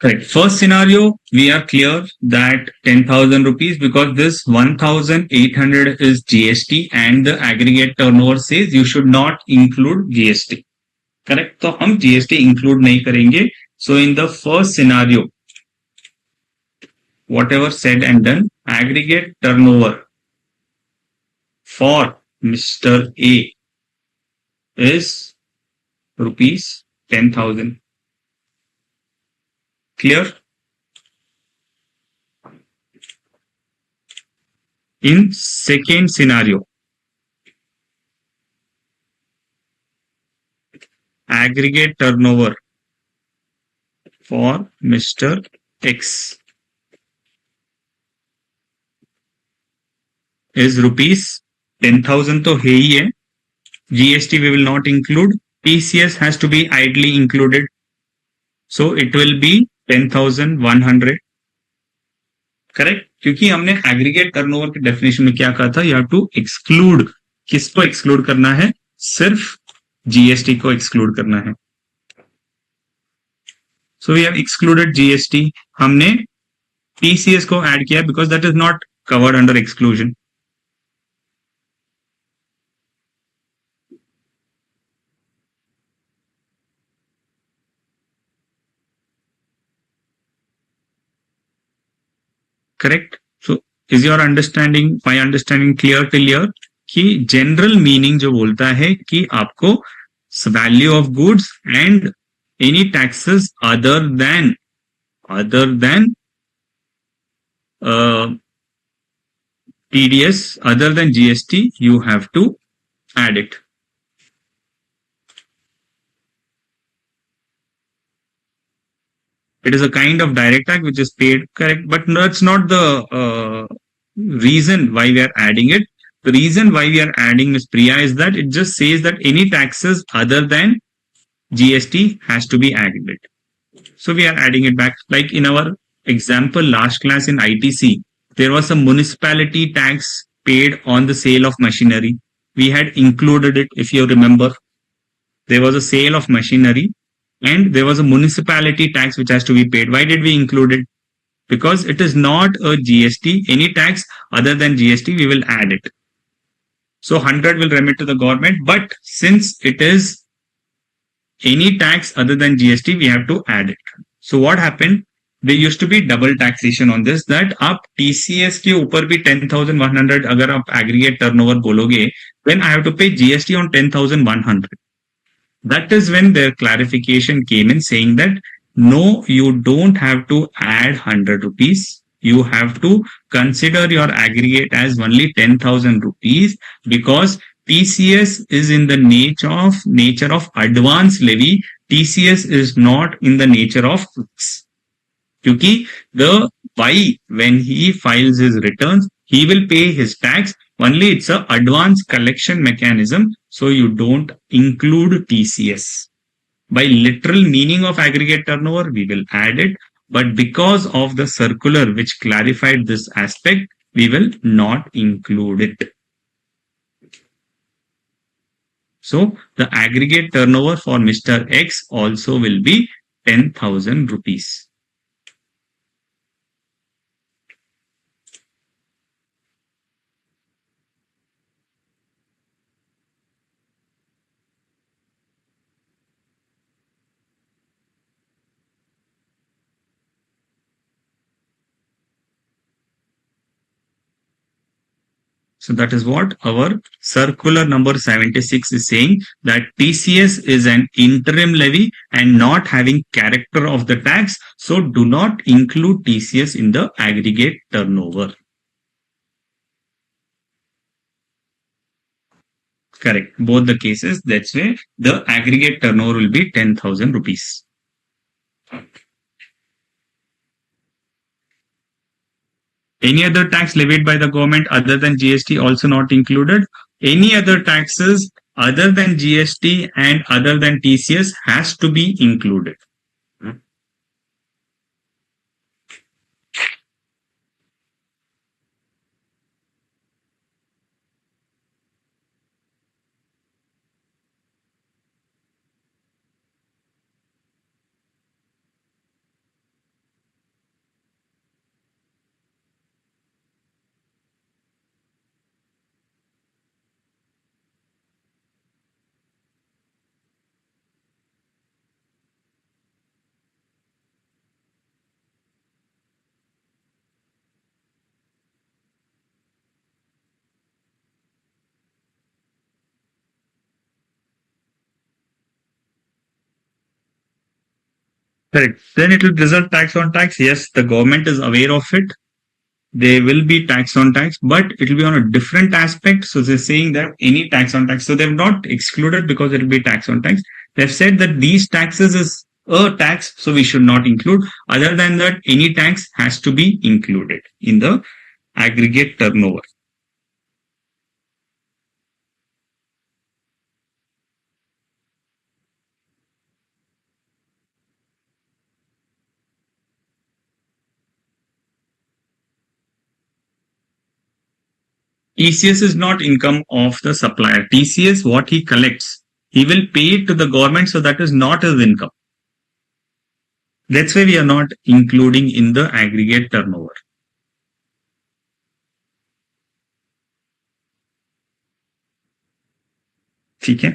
Correct. First scenario, we are clear that 10,000 rupees because this 1,800 is GST and the aggregate turnover says you should not include GST. Correct. तो हम GST include नहीं करेंगे. So in the first scenario, whatever said and done, aggregate turnover for Mr. A is rupees 10,000. Clear? In second scenario, aggregate turnover for Mr. X is rupees 10,000 तो है ही है. GST we will not include. TCS has to be idly included. So it will be 10,100. Correct, क्योंकि हमने aggregate turnover के definition में क्या कहा था, यू हैव टू एक्सक्लूड. किसको एक्सक्लूड करना है? सिर्फ जीएसटी को एक्सक्लूड करना है. So we have excluded GST. हमने टीसीएस को ऐड किया because that is not covered under exclusion. Correct. So is your understanding, my understanding clear till here? कि जनरल मीनिंग जो बोलता है कि आपको value of goods and any taxes other than TDS other than GST, you have to add it. It is a kind of direct tax which is paid, correct, but that's not the reason why we are adding it. The reason why we are adding, Ms. Priya, is that it just says that any taxes other than GST has to be added. So we are adding it back. Like in our example last class in ITC, there was a municipality tax paid on the sale of machinery. We had included it, if you remember. There was a sale of machinery and there was a municipality tax which has to be paid. Why did we include it? Because it is not a GST. Any tax other than GST, we will add it. So 100 will remit to the government, but since it is any tax other than GST, we have to add it. So what happened? There used to be double taxation on this, that आप TCS के ऊपर भी 10,100 अगर आप aggregate turnover बोलोगे, then I have to pay GST on 10,100. That is when their clarification came in saying that no, you don't have to add 100 rupees. You have to consider your aggregate as only 10,000 rupees because TCS is in the nature of advance levy. TCS is not in the nature of fix. Because the Y, when he files his returns, he will pay his tax. Only it's a advance collection mechanism. So you don't include TCS. By literal meaning of aggregate turnover, we will add it. But because of the circular which clarified this aspect, we will not include it. So the aggregate turnover for Mr. X also will be 10,000 rupees. So that is what our circular number 76 is saying, that TCS is an interim levy and not having character of the tax. So do not include TCS in the aggregate turnover. Correct. Both the cases, that's why the aggregate turnover will be 10,000 rupees. Any other tax levied by the government other than GST also not included. Any other taxes other than GST and other than TCS has to be included. Correct. Then it will result tax on tax. Yes, the government is aware of it. There will be tax on tax, but it will be on a different aspect. So they're saying that any tax on tax. So they've not excluded because it will be tax on tax. They've said that these taxes is a tax, so we should not include. Other than that, any tax has to be included in the aggregate turnover. TCS is not income of the supplier. TCS, what he collects, he will pay it to the government, so that is not his income. That's why we are not including in the aggregate turnover. ठीक है?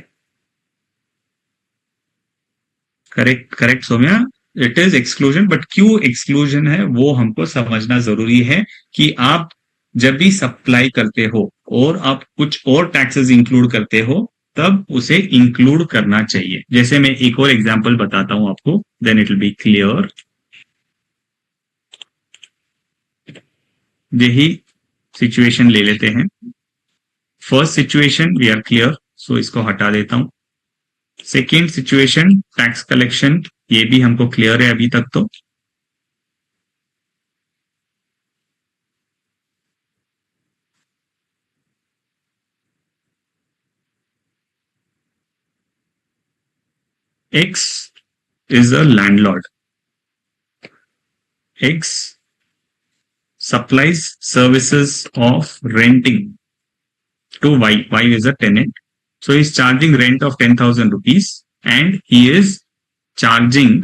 Correct Saumya, it is exclusion, but क्यों exclusion है वो हमको समझना जरूरी है कि आप जब भी सप्लाई करते हो और आप कुछ और टैक्सेस इंक्लूड करते हो तब उसे इंक्लूड करना चाहिए. जैसे मैं एक और एग्जांपल बताता हूं आपको, then it will be clear. यही सिचुएशन ले लेते हैं. First situation we are clear, so इसको हटा देता हूं. सेकेंड सिचुएशन टैक्स कलेक्शन, ये भी हमको क्लियर है अभी तक. तो X is a landlord. X supplies services of renting to Y. Y is a tenant. So he's charging rent of 10,000 rupees and he is saying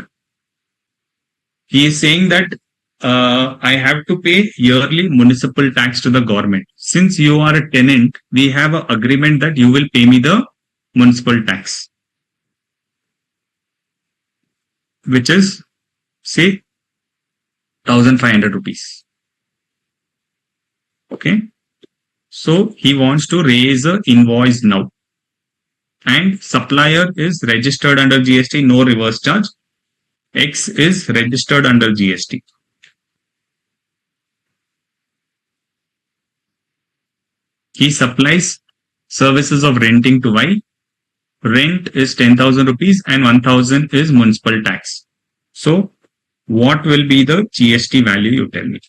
that I have to pay yearly municipal tax to the government. Since you are a tenant, we have an agreement that you will pay me the municipal tax, which is, say, 1,500 rupees. Okay. So he wants to raise an invoice now. And supplier is registered under GST, no reverse charge. X is registered under GST. He supplies services of renting to Y. Rent is 10,000 rupees and 1,000 is municipal tax. So what will be the GST value, you tell me?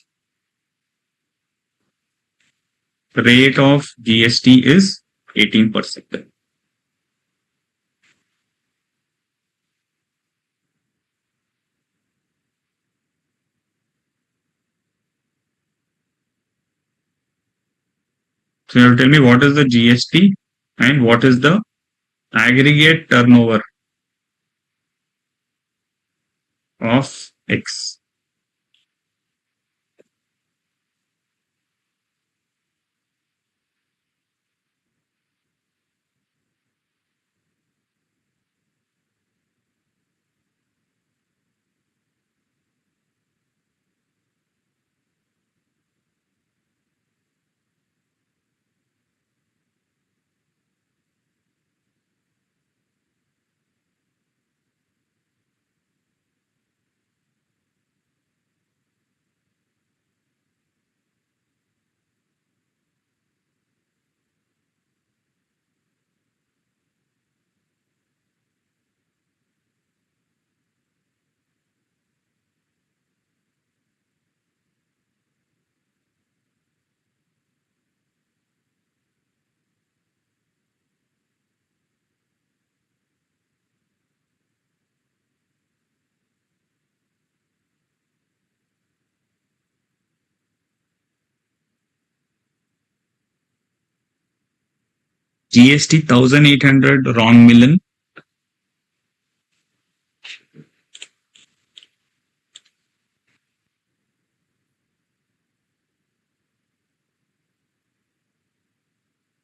The rate of GST is 18%. So you tell me what is the GST and what is the aggregate turnover of X. GST 1,800 wrong million.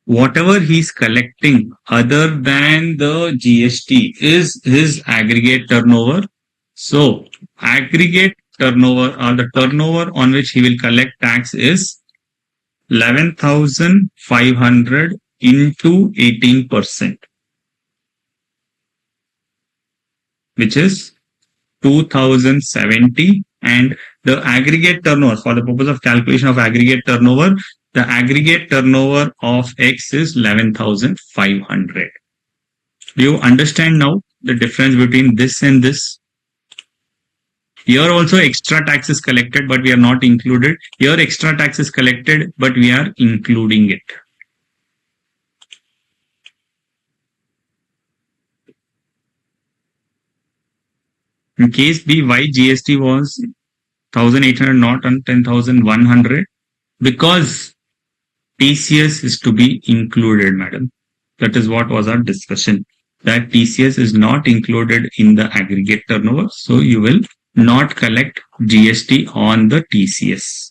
Whatever he's collecting other than the GST is his aggregate turnover. So aggregate turnover or the turnover on which he will collect tax is 11,500 into 18%, which is 2,070, and the aggregate turnover, for the purpose of calculation of aggregate turnover, the aggregate turnover of X is 11,500. Do you understand now the difference between this and this? Here also extra tax is collected, but we are not included. Here extra tax is collected, but we are including it. In case B, why GST was 1,800 not on 10,100? Because TCS is to be included, madam. That is what was our discussion. That TCS is not included in the aggregate turnover. So you will not collect GST on the TCS.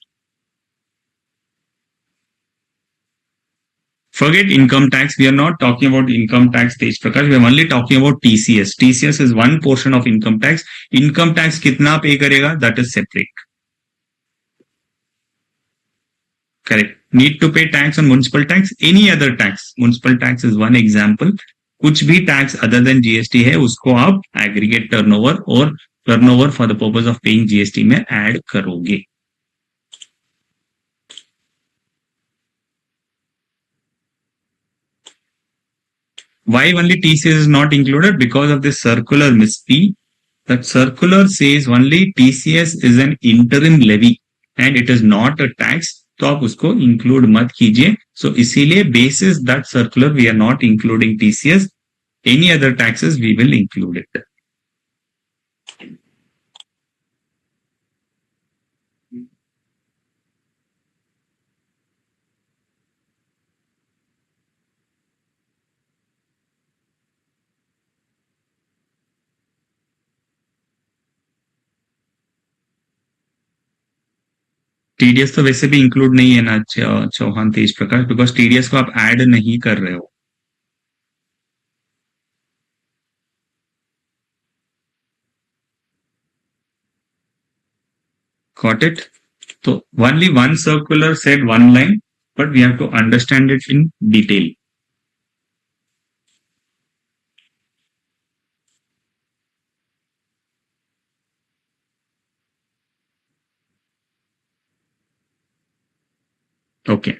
Forget income tax. We are not talking about income tax, Tej Prakash. We are only talking about TCS. TCS is one portion of income tax. Income tax kitna pay karega? That is separate. Correct. Need to pay tax on municipal tax, any other tax. Municipal tax is one example. कुछ भी tax other than GST है, उसको आप aggregate turnover और turnover for the purpose of paying GST में add करोगे. Why only TCS is not included? Because of this circular, Miss P. That circular says only TCS is an interim levy and it is not a tax. तो आप उसको include मत कीजिए. So इसीलिए basis that circular we are not including TCS. Any other taxes we will include it. TDS तो वैसे भी include नहीं है ना चौहान तेज प्रकाश, बिकॉज TDS को आप ऐड नहीं कर रहे हो. Got it? So only one circular said one line, but we have to understand it in detail. Okay.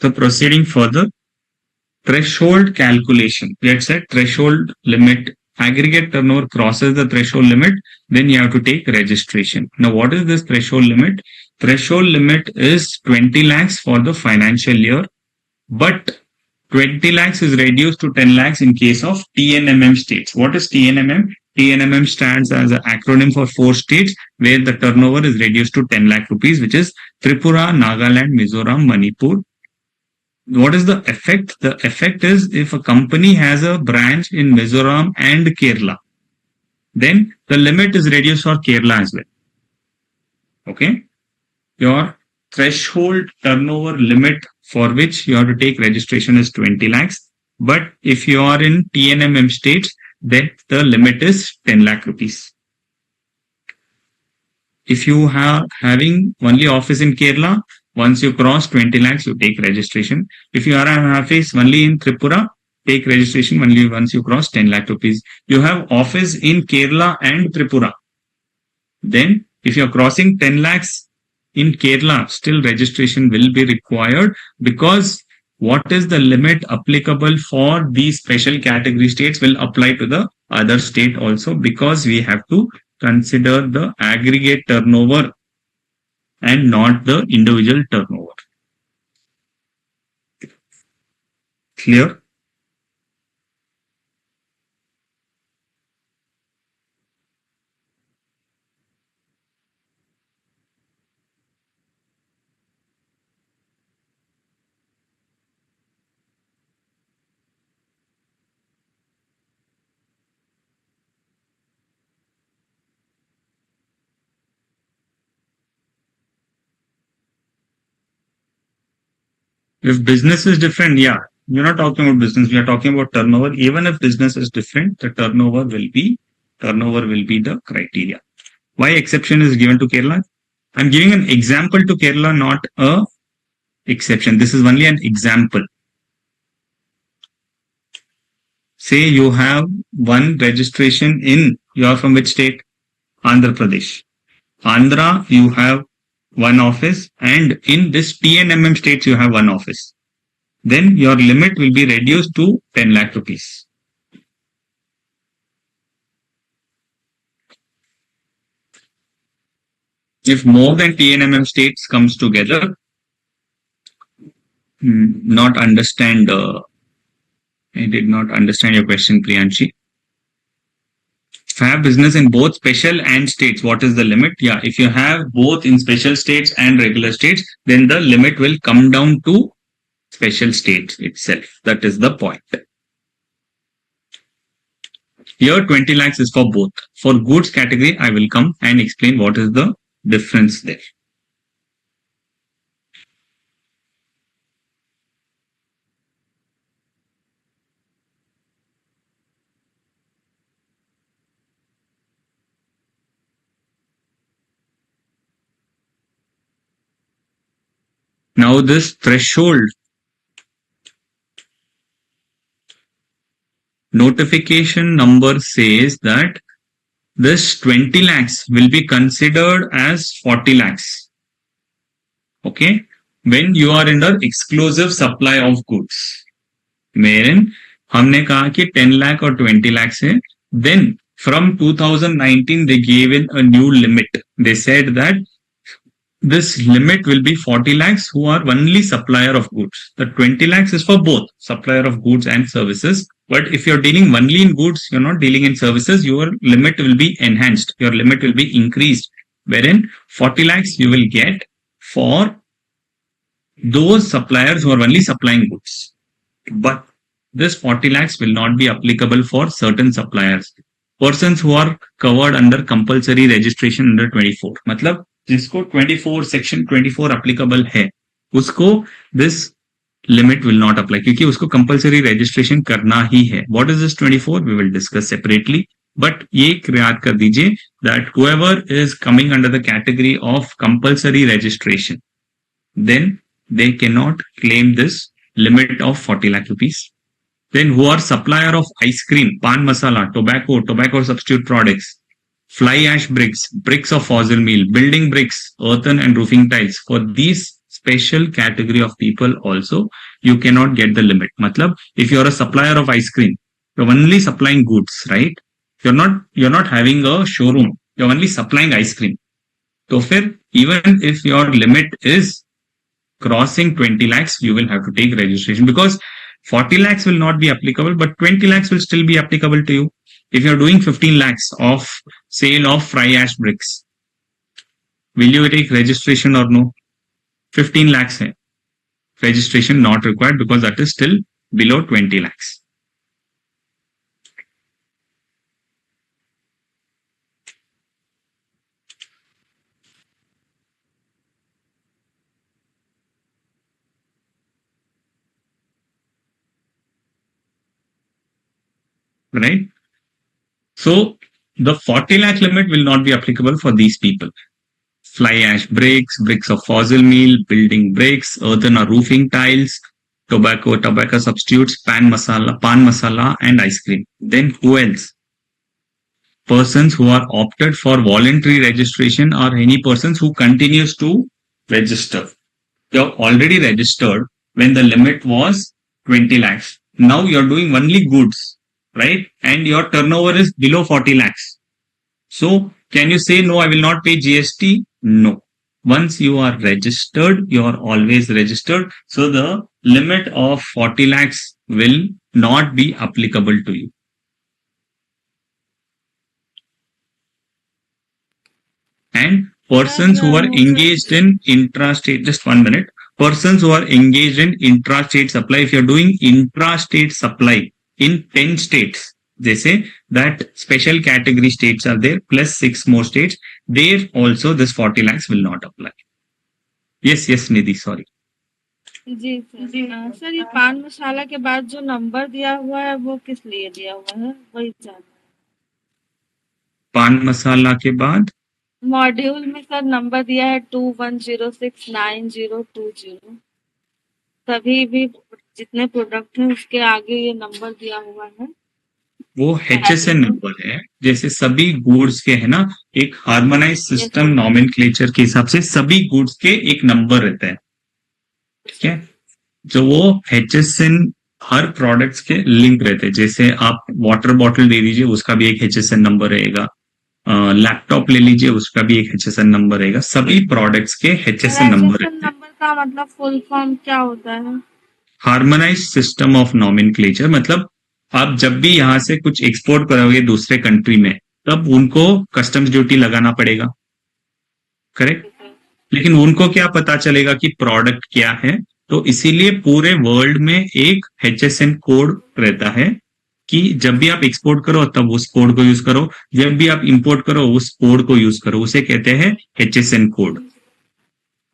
So proceeding further, threshold calculation. Let's say threshold limit, aggregate turnover crosses the threshold limit, then you have to take registration. Now, what is this threshold limit? Threshold limit is 20 lakhs for the financial year, but 20 lakhs is reduced to 10 lakhs in case of TNMM states. What is TNMM? TNMM stands as an acronym for 4 states where the turnover is reduced to 10 lakh rupees, which is Tripura, Nagaland, Mizoram, Manipur. What is the effect? The effect is if a company has a branch in Mizoram and Kerala, then the limit is reduced for Kerala as well. Okay. Your threshold turnover limit for which you have to take registration is 20 lakhs. But if you are in TNMM states, then the limit is 10 lakh rupees. If you are having only office in Kerala, once you cross 20 lakhs, you take registration. If you are an office only in Tripura, take registration only once you cross 10 lakh rupees. You have office in Kerala and Tripura. Then if you are crossing 10 lakhs in Kerala, still registration will be required, because what is the limit applicable for these special category states will apply to the other state also, because we have to consider the aggregate turnover and not the individual turnover. Clear? If business is different, yeah, you're not talking about business, we are talking about turnover. Even if business is different, the turnover will be the criteria. Why exception is given to Kerala? I'm giving an example to Kerala, not a exception. This is only an example. Say you have one registration in, you are from which state? Andhra Pradesh. Andhra, you have one office, and in this TNMM states, you have one office. Then your limit will be reduced to 10 lakh rupees. If more than TNMM states comes together, not understand, I did not understand your question, Priyanshi. If you have business in both special and states, what is the limit? Yeah, if you have both in special states and regular states, then the limit will come down to special state itself. That is the point. Here 20 lakhs is for both. For goods category, I will come and explain what is the difference there. Now this threshold notification number says that this 20 lakhs will be considered as 40 lakhs. Okay, when you are under exclusive supply of goods, wherein हमने कहा कि 10 lakh और 20 lakhs है. Then from 2019 they gave in a new limit. They said that this limit will be 40 lakhs who are only supplier of goods. The 20 lakhs is for both supplier of goods and services. But if you're dealing only in goods, you're not dealing in services, your limit will be enhanced. Your limit will be increased. Wherein 40 lakhs you will get for those suppliers who are only supplying goods. But this 40 lakhs will not be applicable for certain suppliers. Persons who are covered under compulsory registration under 24. मतलब जिसको 24 section 24 applicable है उसको this limit will not apply क्योंकि उसको compulsory registration करना ही है. What is this 24? We will discuss separately. But ये याद कर दीजिए that whoever is coming under the category of compulsory registration, then they cannot claim this limit of 40 lakh rupees. Then who are supplier of ice cream, pan masala, tobacco substitute products, fly ash bricks, bricks of fossil meal, building bricks, earthen and roofing tiles. For these special category of people also, you cannot get the limit. Matlab, if you're a supplier of ice cream, you're only supplying goods, right? You're not having a showroom. You're only supplying ice cream. So even if your limit is crossing 20 lakhs, you will have to take registration because 40 lakhs will not be applicable, but 20 lakhs will still be applicable to you. If you're doing 15 lakhs of sale of fry ash bricks, will you take registration or no? 15 lakhs hai. Registration not required because that is still below 20 lakhs. Right? So the 40 lakh limit will not be applicable for these people. Fly ash bricks, bricks of fossil meal, building bricks, earthen or roofing tiles, tobacco substitutes, pan masala and ice cream. Then who else? Persons who are opted for voluntary registration or any persons who continues to register. You're already registered when the limit was 20 lakhs. Now you're doing only goods, right? And your turnover is below 40 lakhs. So can you say, no, I will not pay GST? No. Once you are registered, you are always registered. So the limit of 40 lakhs will not be applicable to you. And persons who are engaged in intrastate, just 1 minute, persons who are engaged in intrastate supply, if you're doing intrastate supply in 10 states, they say that special category states are there plus 6 more states, there also this 40 lakhs will not apply. Yes, Nidhi, sorry. Ji sir ये पान मसाला के बाद जो number दिया हुआ है वो किस लिए दिया हुआ है वही जानना है. पान मसाला के बाद मॉड्यूल में सर नंबर दिया है 21069020. सभी भी जितने प्रोडक्ट हैं उसके आगे ये नंबर दिया हुआ है. वो HSN नंबर है. जैसे सभी गुड्स के है ना, एक हार्मोनाइज सिस्टम नॉमेनक्लेचर के हिसाब से सभी गुड्स के एक नंबर रहता है. ठीक है, जो वो HSN हर प्रोडक्ट्स के लिंक रहते हैं. जैसे आप वाटर बॉटल दे दीजिए, उसका भी एक HSN नंबर रहेगा. लैपटॉप ले लीजिए, उसका भी एक HSN नंबर रहेगा. सभी प्रोडक्ट्स के HSN नंबर रहते हैं. नंबर का मतलब फुल फॉर्म क्या होता है? Harmonise system of nomenclature. मतलब आप जब भी यहाँ से कुछ एक्सपोर्ट करोगे दूसरे कंट्री में, तब उनको कस्टम्स ड्यूटी लगाना पड़ेगा, करेक्ट? लेकिन उनको क्या पता चलेगा कि प्रोडक्ट क्या है? तो इसीलिए पूरे वर्ल्ड में एक HSN कोड रहता है कि जब भी आप एक्सपोर्ट करो तब उस कोड को यूज करो, जब भी आप इंपोर्ट करो उस कोड को यूज करो, उसे कहते हैं HSN code.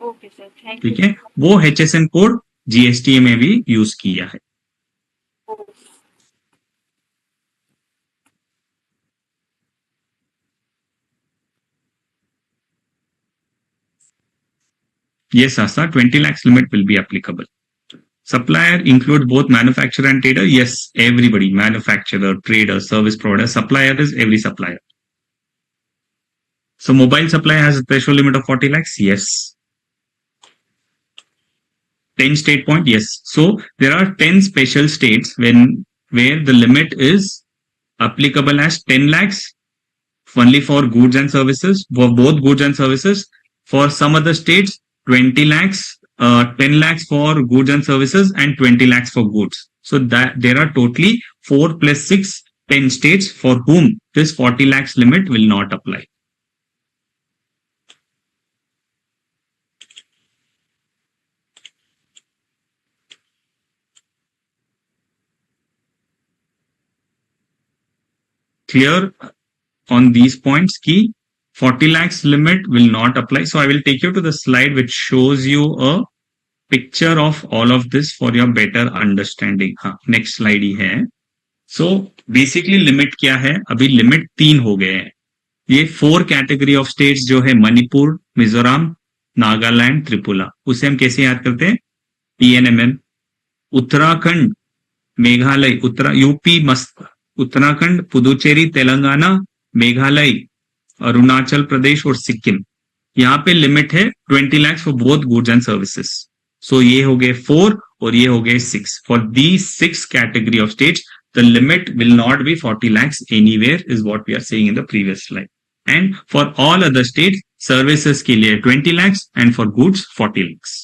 Okay sir, thank ठीक यू। है, वो HSN कोड GST में भी यूज किया है। Yes, Asa, 20 lakhs limit will be applicable. Supplier include both manufacturer and trader. Yes, everybody, manufacturer, trader, service provider, supplier is every supplier. So mobile supplier has a threshold limit of 40 lakhs. Yes. 10 state point. Yes. So there are 10 special states where the limit is applicable as 10 lakhs only for goods and services, for both goods and services. For some other states, 20 lakhs, 10 lakhs for goods and services, and 20 lakhs for goods. So that there are totally 4 plus 6, 10 states for whom this 40 lakhs limit will not apply. Clear on these points? Key 40 lakhs limit will not apply. So I will take you to the slide which shows you a picture of all of this for your better understanding. हाँ, next slide ही है. So basically limit क्या है? अभी limit 3 हो गए हैं. ये 4 category of states जो है मणिपुर, मिजोरम, नागालैंड, त्रिपुरा, उसे हम कैसे याद करते हैं? TNMM. उत्तराखंड, मेघालय, यूपी मस्त, उत्तराखंड, पुदुचेरी, तेलंगाना, मेघालय, अरुणाचल प्रदेश और सिक्किम, यहाँ पे लिमिट है 20 lakhs for both goods and services. So ये हो गए 4 और ये हो गए 6. For the 6 category of states the limit will not be 40 lakhs anywhere, is what we are saying in the previous slide. And for all other states services के लिए 20 lakhs and for goods 40 lakhs.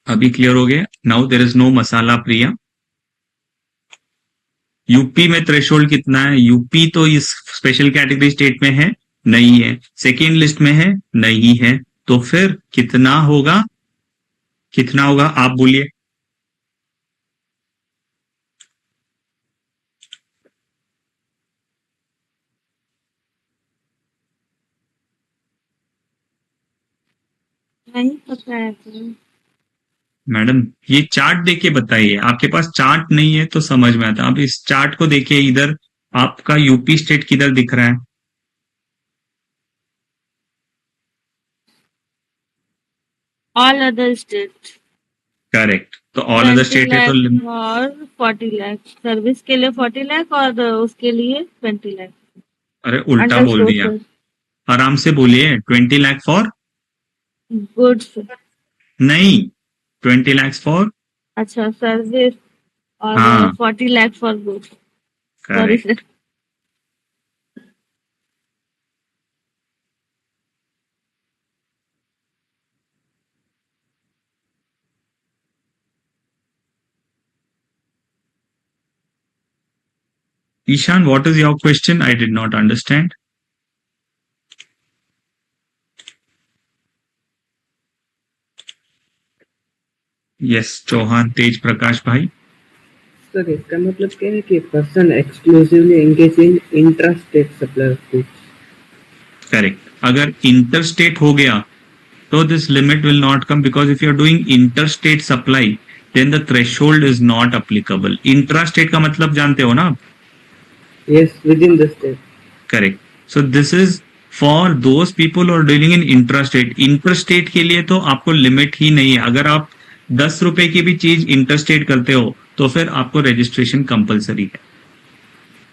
अभी clear हो गया? Now there is no masala Priya. UP में threshold कितना है? UP तो इस स्पेशल कैटेगरी स्टेट में है? नहीं है. सेकेंड लिस्ट में है? नहीं है. तो फिर कितना होगा? कितना होगा आप बोलिए. नहीं पता है सर। मैडम ये चार्ट देके बताइए. आपके पास चार्ट नहीं है तो समझ में आता. आप इस चार्ट को देखिए, इधर आपका यूपी स्टेट किधर दिख रहा है? All other state. करेक्ट. तो ऑल अदर स्टेट है तो और 40 लाख सर्विस के लिए 40 लाख और उसके लिए 20 लाख। अरे उल्टा बोल दिया. आराम से बोलिए. 20 लाख फॉर गुड्स। नहीं, 20 lakhs फॉर. अच्छा, सर्विस और हाँ. 40 lakh for goods. Sorry correct. Sir. Ishan, what is your question? I did not understand. Yes, Chauhan Tej Prakash भाई. सर इसका मतलब क्या है कि person exclusively engage in intrastate supply of goods. Correct. अगर इंटरस्टेट हो गया तो this limit will not come, because if you are doing interstate supply then the threshold is not applicable. Intrastate का मतलब जानते हो ना आप? Yes, within the state. Correct. So this is for those people are dealing in intrastate. Interstate के लिए तो आपको लिमिट ही नहीं है. अगर आप 10 रुपए की भी चीज इंटरस्टेट करते हो तो फिर आपको रजिस्ट्रेशन कंपलसरी है.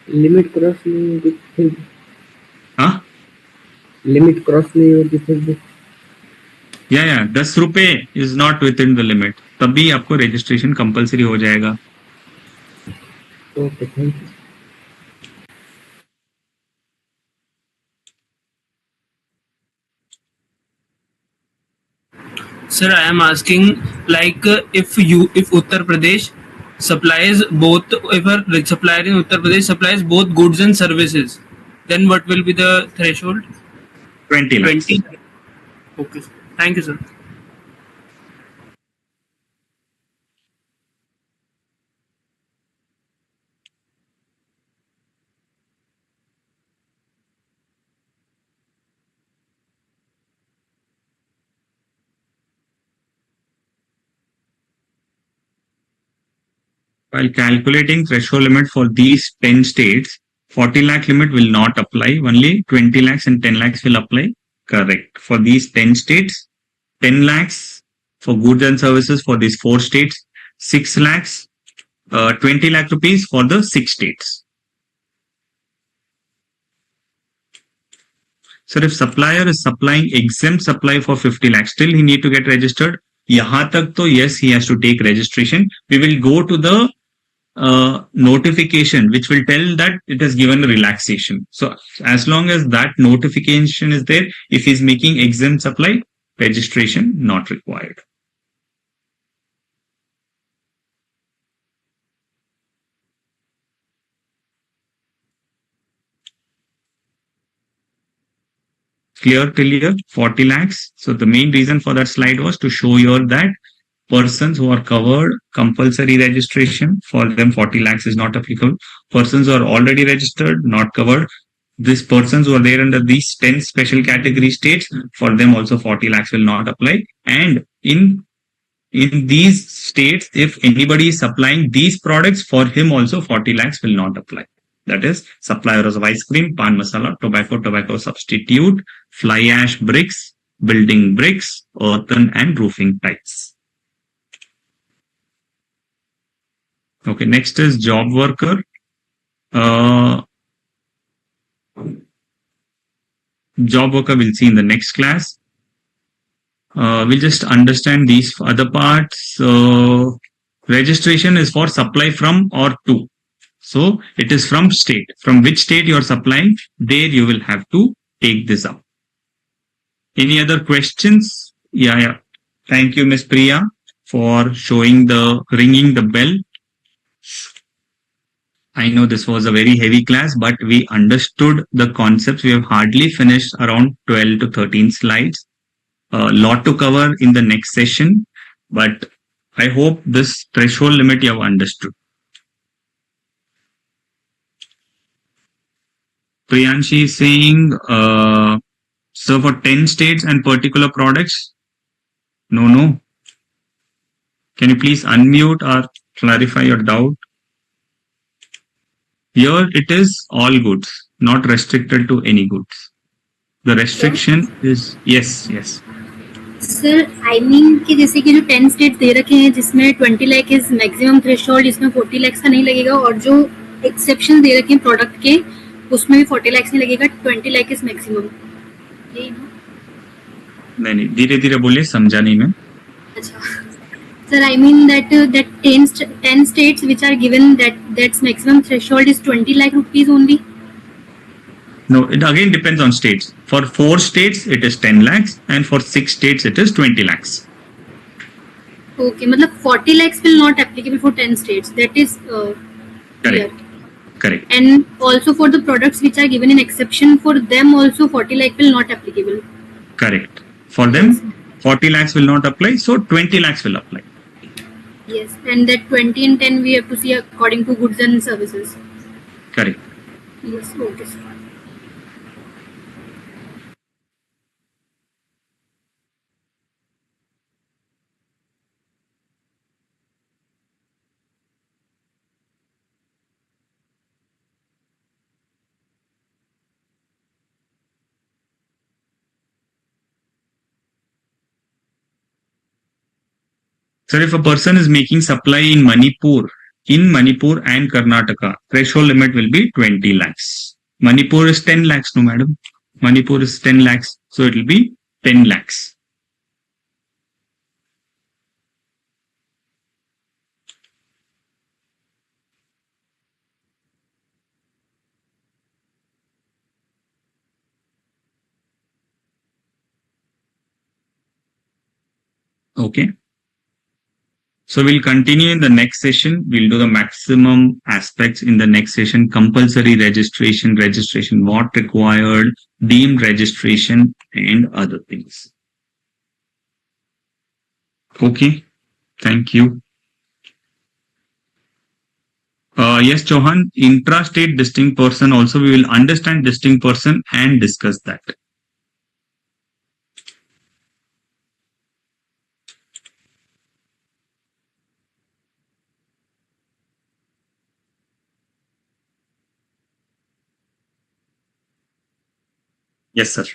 लिमिट क्रॉस नहीं होगी फिर? हाँ, लिमिट क्रॉस नहीं होगी फिर भी? या 10 रुपए is not with in the limit, तभी आपको रजिस्ट्रेशन कंपलसरी हो जाएगा. Okay, thank you. Sir, I am asking like if Uttar Pradesh supplies both, if a supplier in Uttar Pradesh supplies both goods and services, then what will be the threshold? 20 lakhs. 20. Okay. Thank you, sir. While calculating threshold limit for these 10 states, 40 lakh limit will not apply. Only 20 lakhs and 10 lakhs will apply. Correct. For these 10 states, 10 lakhs for goods and services for these 4 states, 6 lakhs, 20 lakh rupees for the 6 states. So if supplier is supplying exempt supply for 50 lakhs, still he need to get registered. Yahan tak to yes, he has to take registration. We will go to the notification which will tell that it has given a relaxation. So as long as that notification is there, if he's making exempt supply, registration not required. Clear till here? 40 lakhs. So the main reason for that slide was to show you that persons who are covered compulsory registration, for them 40 lakhs is not applicable. Persons who are already registered, not covered. These persons who are there under these 10 special category states, for them also 40 lakhs will not apply. And in these states, if anybody is supplying these products, for him also 40 lakhs will not apply. That is suppliers of ice cream, pan masala, tobacco substitute, fly ash bricks, building bricks, earthen and roofing tiles. Okay, next is job worker. Job worker we'll see in the next class. We'll just understand these other parts. Registration is for supply from or to. So it is from state. From which state you are supplying, there you will have to take this up. Any other questions? Yeah. Thank you, Miss Priya, for ringing the bell. I know this was a very heavy class, but we understood the concepts. We have hardly finished around 12 to 13 slides. A lot to cover in the next session, but I hope this threshold limit you have understood. Priyanshi is saying, so for 10 states and particular products, no. Can you please unmute or clarify your doubt? Here it is all goods, not restricted to any goods. The restriction is yes. Sir I mean कि जैसे कि जो 10 state दे रखे हैं जिसमें 20 lakh is maximum threshold, इसमें 40 लाख का नहीं लगेगा, और जो एक्सेप्शन दे रखे हैं प्रोडक्ट के उसमें भी 40 लाख नहीं लगेगा, 20 लाख इज मैक्सिमम. नहीं धीरे धीरे बोलिए, समझा नहीं मैं. अच्छा sir, I mean that 10 states which are given that's maximum threshold is 20 lakh rupees only. No, it again depends on states. For 4 states, it is 10 lakhs, and for 6 states, it is 20 lakhs. Okay, मतलब 40 lakhs will not applicable for 10 states. That is Correct. And also for the products which are given in exception, for them also 40 lakh will not applicable. Correct. For them, 40 lakhs will not apply, so 20 lakhs will apply. Yes, and that 20 and 10 we have to see according to goods and services. Correct. Yes, okay, sir. So if a person is making supply in Manipur and Karnataka, threshold limit will be 20 lakhs. Manipur is 10 lakhs, no madam. Manipur is 10 lakhs, so it will be 10 lakhs. Okay. So we'll continue in the next session. We'll do the maximum aspects in the next session. Compulsory registration, what required, deemed registration, and other things. Okay. Thank you. Yes, Chauhan, intrastate distinct person also, we will understand distinct person and discuss that. Yes, sir.